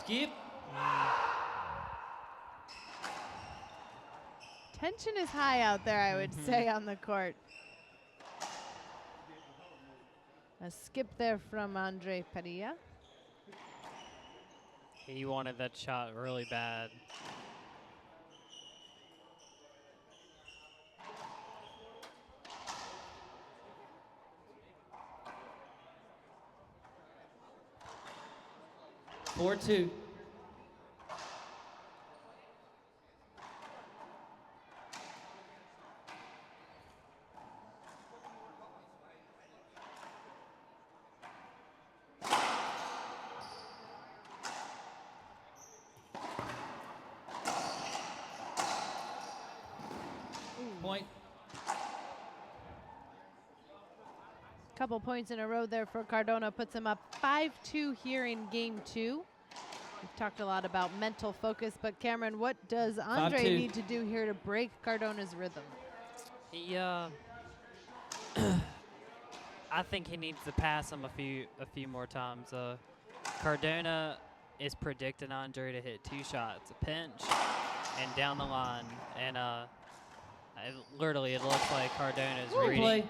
[SPEAKER 3] Skip.
[SPEAKER 1] Tension is high out there, I would say, on the court. A skip there from Andre Padilla.
[SPEAKER 2] He wanted that shot really bad.
[SPEAKER 3] Four, 2. Point.
[SPEAKER 1] Couple points in a row there for Cardona, puts him up 5-2 here in game 2. We've talked a lot about mental focus, but Cameron, what does Andre
[SPEAKER 3] 5-2.
[SPEAKER 1] need to do here to break Cardona's rhythm?
[SPEAKER 2] He, I think he needs to pass him a few more times. Cardona is predicting Andre to hit 2 shots, a pinch and down the line, and literally it looks like Cardona's reading.
[SPEAKER 3] Play.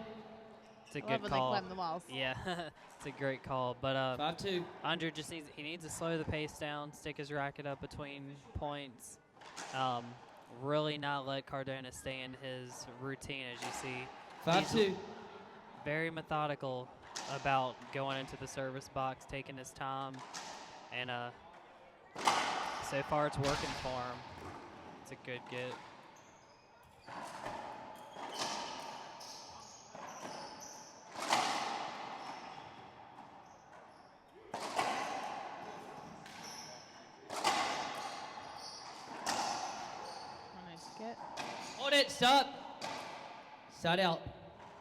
[SPEAKER 2] It's a
[SPEAKER 1] I love
[SPEAKER 2] good
[SPEAKER 1] when
[SPEAKER 2] call.
[SPEAKER 1] they climb the walls.
[SPEAKER 2] Yeah, it's a great call. But
[SPEAKER 3] 5-2.
[SPEAKER 2] Andre just needs to slow the pace down, stick his racket up between points, really not let Cardona stay in his routine. As you see,
[SPEAKER 3] 5-2.
[SPEAKER 2] very methodical about going into the service box, taking his time, and so far it's working for him. It's a good get.
[SPEAKER 1] Nice get.
[SPEAKER 3] Hold it. Stop. Side out.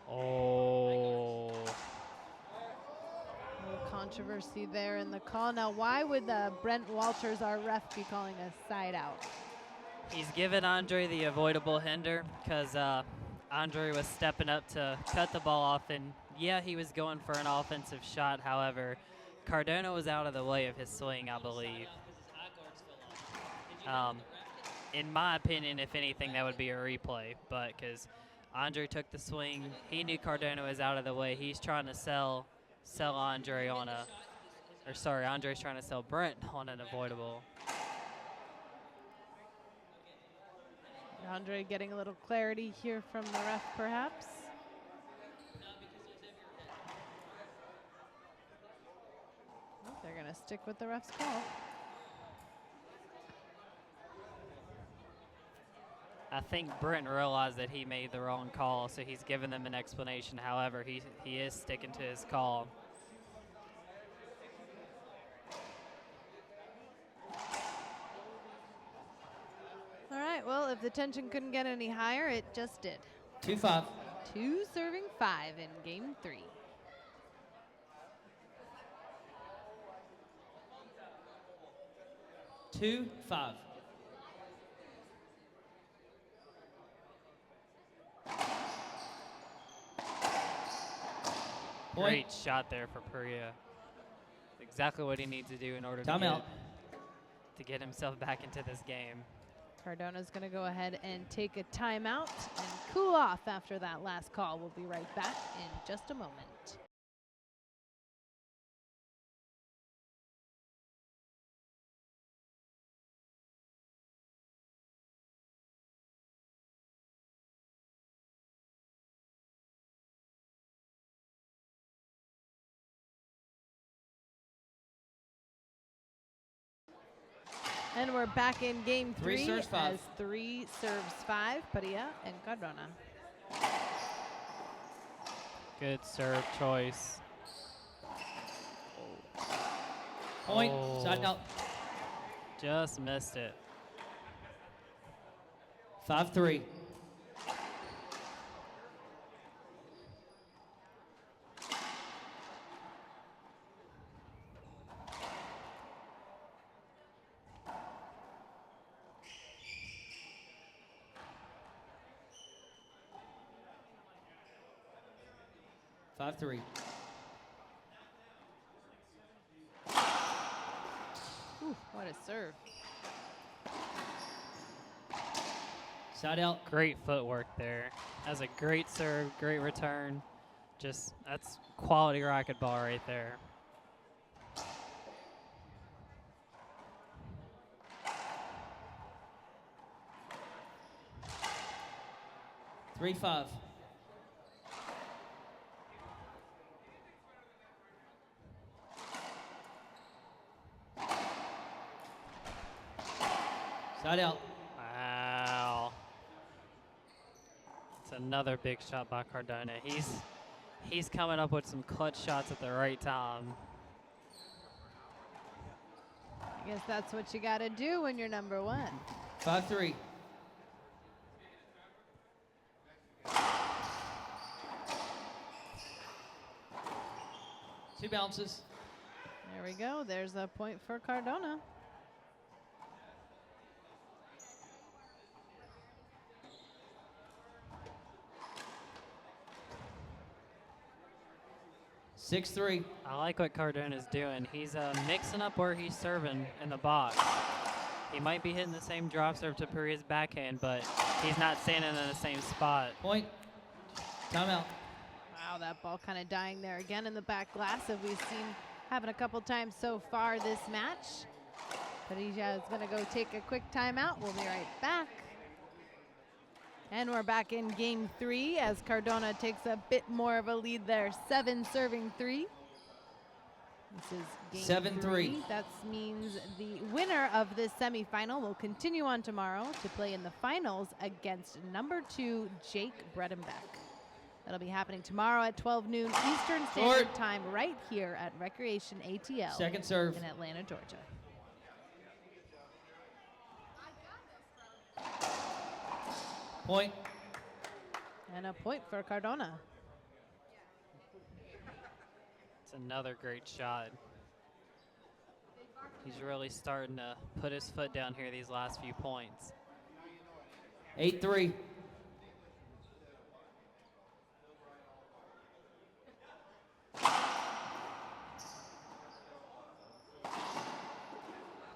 [SPEAKER 2] Oh.
[SPEAKER 1] A little controversy there in the call. Now, why would Brent Walters, our ref, be calling a side out?
[SPEAKER 2] He's given Andre the avoidable hinder because Andre was stepping up to cut the ball off, and yeah, he was going for an offensive shot. However, Cardona was out of the way of his swing, I believe. In my opinion, if anything, that would be a replay, but because Andre took the swing, he knew Cardona was out of the way. He's trying to sell Andre on a, or sorry, Andre's trying to sell Brent on an avoidable.
[SPEAKER 1] Andre getting a little clarity here from the ref, perhaps. Oh, they're going to stick with the ref's call.
[SPEAKER 2] I think Brent realized that he made the wrong call, so he's given them an explanation. However, he is sticking to his call.
[SPEAKER 1] All right, well, if the tension couldn't get any higher, it just did.
[SPEAKER 4] 2-5.
[SPEAKER 1] 2 serving 5 in game 3.
[SPEAKER 4] Two, 5. Point.
[SPEAKER 2] Great shot there for Parrilla. Exactly what he needs to do in order
[SPEAKER 4] Timeout.
[SPEAKER 2] to get himself back into this game.
[SPEAKER 1] Cardona's going to go ahead and take a timeout and cool off after that last call. We'll be right back in just a moment. And we're back in game 3
[SPEAKER 4] Three serves 5.
[SPEAKER 1] as 3 serves 5, Parrilla and Cardona.
[SPEAKER 2] Good serve choice.
[SPEAKER 4] Point.
[SPEAKER 2] Oh.
[SPEAKER 4] Side out.
[SPEAKER 2] Just missed it.
[SPEAKER 4] 5-3. Five-3.
[SPEAKER 1] Ooh, what a serve.
[SPEAKER 4] Side out.
[SPEAKER 2] Great footwork there. That's a great serve, great return. Just, that's quality racquetball right there.
[SPEAKER 4] Three, 5. Side out.
[SPEAKER 2] Wow. It's another big shot by Cardona. He's coming up with some clutch shots at the right time.
[SPEAKER 1] I guess that's what you got to do when you're number 1.
[SPEAKER 4] 5-3. Two bounces.
[SPEAKER 1] There we go. There's a point for Cardona.
[SPEAKER 4] Six, 3.
[SPEAKER 2] I like what Cardona's doing. He's mixing up where he's serving in the box. He might be hitting the same drop serve to Parrilla's backhand, but he's not standing in the same spot.
[SPEAKER 4] Point. Timeout.
[SPEAKER 1] Wow, that ball kind of dying there again in the back glass that we've seen happen a couple times so far this match. Parrilla is going to go take a quick timeout. We'll be right back. And we're back in game 3 as Cardona takes a bit more of a lead there. 7 serving 3. This is game 3. That means the winner of this semifinal will continue on tomorrow to play in the finals against number 2, Jake Bredenbeck. That'll be happening tomorrow at 12 noon Eastern Standard Time right here at Recreation ATL
[SPEAKER 4] Second serve.
[SPEAKER 1] in Atlanta, Georgia.
[SPEAKER 4] Point.
[SPEAKER 1] And a point for Cardona.
[SPEAKER 2] It's another great shot. He's really starting to put his foot down here these last few points.
[SPEAKER 4] 8-3.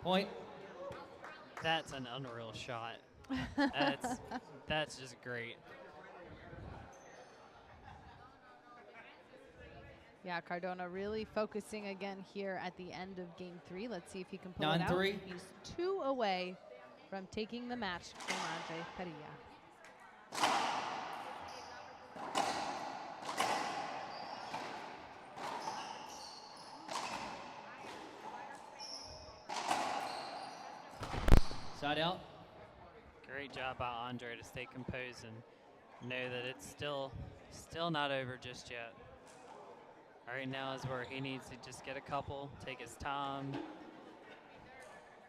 [SPEAKER 4] Point.
[SPEAKER 2] That's an unreal shot. That's just great.
[SPEAKER 1] Yeah, Cardona really focusing again here at the end of game 3. Let's see if he can pull it out.
[SPEAKER 4] 9-3.
[SPEAKER 1] He's 2 away from taking the match from Andre Parrilla.
[SPEAKER 4] Side out.
[SPEAKER 2] Great job by Andre to stay composed and know that it's still not over just yet. Right now is where he needs to just get a couple, take his time.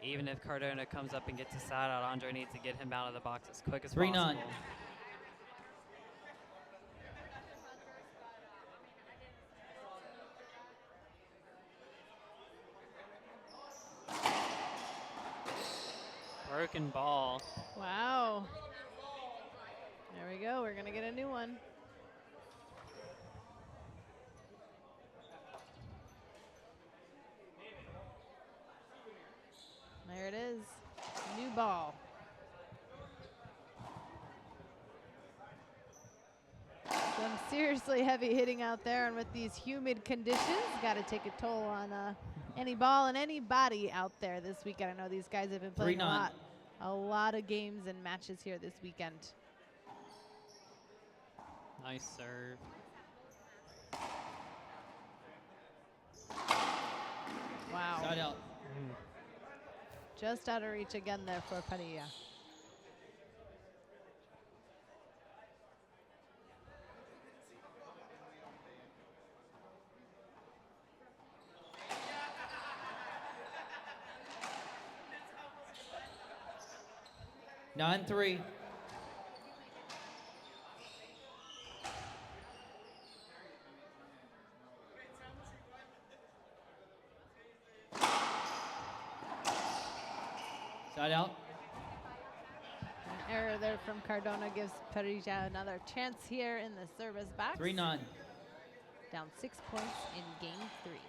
[SPEAKER 2] Even if Cardona comes up and gets a side out, Andre needs to get him out of the box as quick as
[SPEAKER 4] 3-9.
[SPEAKER 2] possible. Broken ball.
[SPEAKER 1] Wow. There we go. We're going to get a new one. There it is. New ball. Some seriously heavy hitting out there, and with these humid conditions, got to take a toll on any ball and any body out there this weekend. I know these guys have been playing a lot of games and matches here this weekend.
[SPEAKER 2] Nice serve.
[SPEAKER 1] Wow.
[SPEAKER 4] Side out.
[SPEAKER 1] Just out of reach again there for Parrilla.
[SPEAKER 4] Nine, 3. Side out.
[SPEAKER 1] An error there from Cardona gives Parrilla another chance here in the service box.
[SPEAKER 4] 3-9.
[SPEAKER 1] Down 6 points in game 3.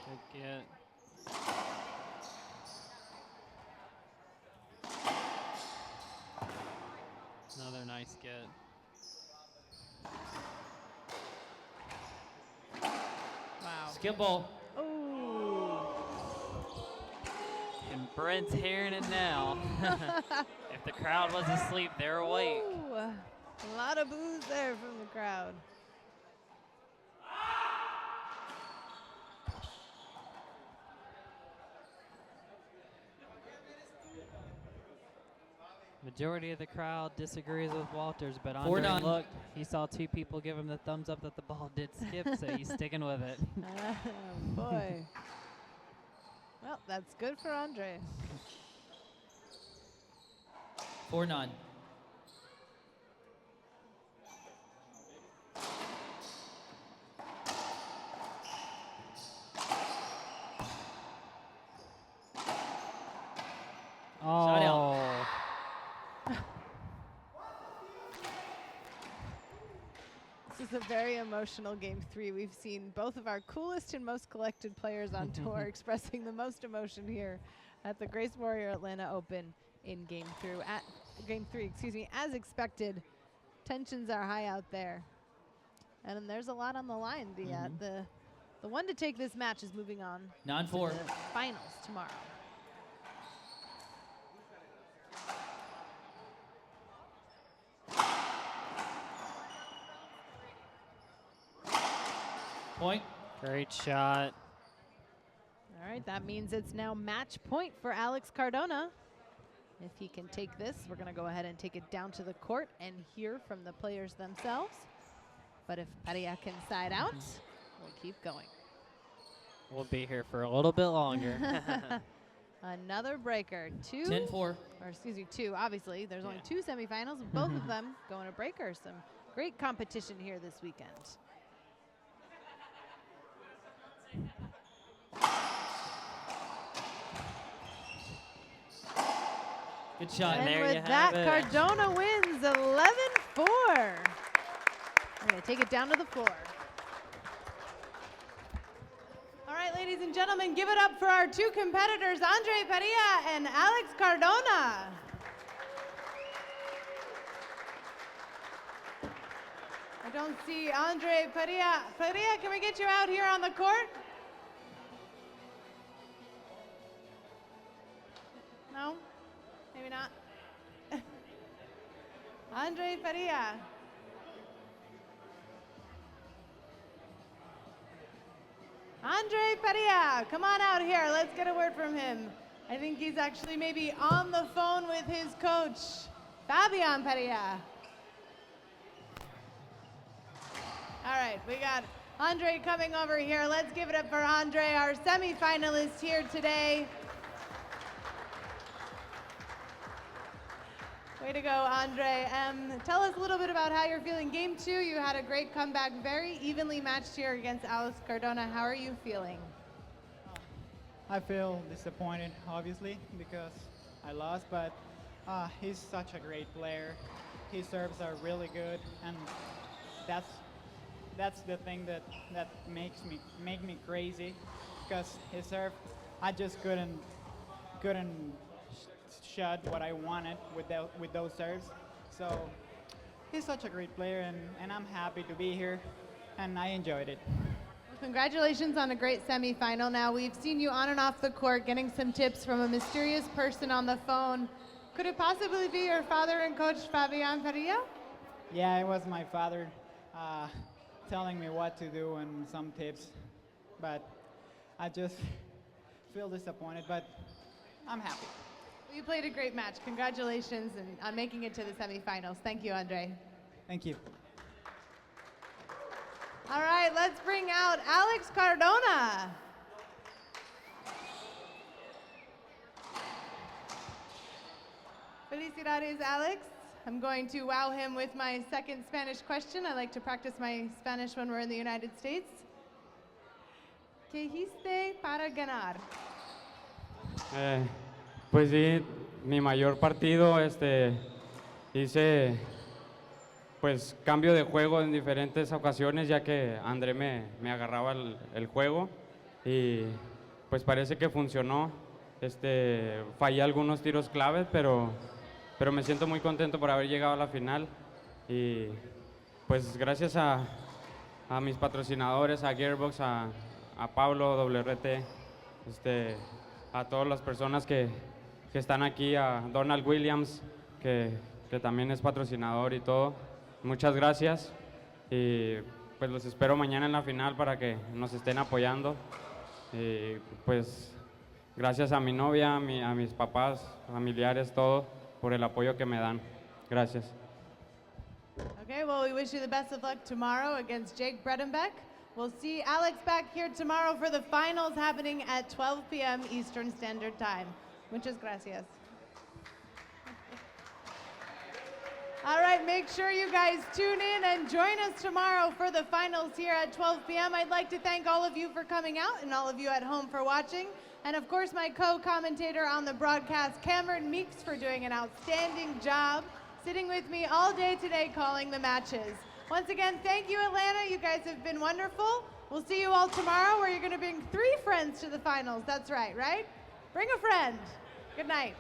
[SPEAKER 2] Good get. Another nice get.
[SPEAKER 1] Wow.
[SPEAKER 4] Skip ball.
[SPEAKER 1] Ooh.
[SPEAKER 2] And Brent's hearing it now. If the crowd was asleep, they're awake.
[SPEAKER 1] Ooh. A lot of boos there from the crowd.
[SPEAKER 2] Majority of the crowd disagrees with Walters, but
[SPEAKER 4] 4-9.
[SPEAKER 2] Andre looked. He saw two people give him the thumbs up that the ball did skip, so he's sticking with it.
[SPEAKER 1] Boy. Well, that's good for Andre.
[SPEAKER 4] 4-9.
[SPEAKER 2] Oh.
[SPEAKER 4] Side out.
[SPEAKER 1] This is a very emotional game 3. We've seen both of our coolest and most collected players on tour expressing the most emotion here at the Grace Warrior Atlanta Open in game 3. Excuse me. As expected, tensions are high out there, and there's a lot on the line. The one to take this match is moving on
[SPEAKER 4] 9-4.
[SPEAKER 1] to the finals tomorrow.
[SPEAKER 4] Point.
[SPEAKER 2] Great shot.
[SPEAKER 1] All right, that means it's now match point for Alex Cardona. If he can take this, we're going to go ahead and take it down to the court and hear from the players themselves. But if Parrilla can side out, we'll keep going.
[SPEAKER 2] We'll be here for a little bit longer.
[SPEAKER 1] Another breaker.
[SPEAKER 4] 10-4.
[SPEAKER 1] Or excuse me, 2. Obviously, there's only 2 semifinals, both of them going to breaker. Some great competition here this weekend.
[SPEAKER 4] Good shot.
[SPEAKER 1] And
[SPEAKER 2] there you
[SPEAKER 1] with that,
[SPEAKER 2] have it.
[SPEAKER 1] Cardona wins 11-4. We're going to take it down to the floor. All right, ladies and gentlemen, give it up for our 2 competitors, Andre Parrilla and Alex Cardona. I don't see Andre Parrilla. Parrilla, can we get you out here on the court? No? Maybe not. Andre Parrilla. Andre Parrilla, come on out here. Let's get a word from him. I think he's actually maybe on the phone with his coach, Fabian Parrilla. All right, we got Andre coming over here. Let's give it up for Andre, our semifinalist here today. Way to go, Andre. Tell us a little bit about how you're feeling. Game 2, you had a great comeback, very evenly matched here against Alex Cardona. How are you feeling?
[SPEAKER 5] I feel disappointed, obviously, because I lost, but he's such a great player. His serves are really good, and that's the thing that make me crazy, because his serve, I just couldn't shot what I wanted with those serves. So he's such a great player, and I'm happy to be here, and I enjoyed it.
[SPEAKER 1] Well, congratulations on a great semifinal. Now, we've seen you on and off the court getting some tips from a mysterious person on the phone. Could it possibly be your father and coach, Fabian Parrilla?
[SPEAKER 5] Yeah, it was my father telling me what to do and some tips, but I just feel disappointed, but I'm happy.
[SPEAKER 1] You played a great match. Congratulations on making it to the semifinals. Thank you, Andre.
[SPEAKER 5] Thank you.
[SPEAKER 1] All right, let's bring out Alex Cardona. Felicidades, Alex. I'm going to wow him with my second Spanish question. I like to practice my Spanish when we're in the United States. ¿Qué hiciste para ganar?
[SPEAKER 6] Pues sí, mi mayor partido, hice pues cambio de juego en diferentes ocasiones, ya que André me agarraba el juego y pues parece que funcionó. Fallé algunos tiros claves, pero me siento muy contento por haber llegado a la final y pues gracias a mis patrocinadores, a Gearbox, a Pablo WRT, a todas las personas que están aquí, a Donald Williams, que también es patrocinador y todo. Muchas gracias y pues los espero mañana en la final para que nos estén apoyando. Y pues gracias a mi novia, a mis papás, familiares, todo, por el apoyo que me dan. Gracias.
[SPEAKER 1] Okay, well, we wish you the best of luck tomorrow against Jake Bredenbeck. We'll see Alex back here tomorrow for the finals happening at 12 p.m. Eastern Standard Time. Muchas gracias. All right, make sure you guys tune in and join us tomorrow for the finals here at 12 p.m. I'd like to thank all of you for coming out and all of you at home for watching. And of course, my co-commentator on the broadcast, Cameron Meeks, for doing an outstanding job sitting with me all day today calling the matches. Once again, thank you, Atlanta. You guys have been wonderful. We'll see you all tomorrow where you're going to bring 3 friends to the finals. That's right, right? Bring a friend. Good night.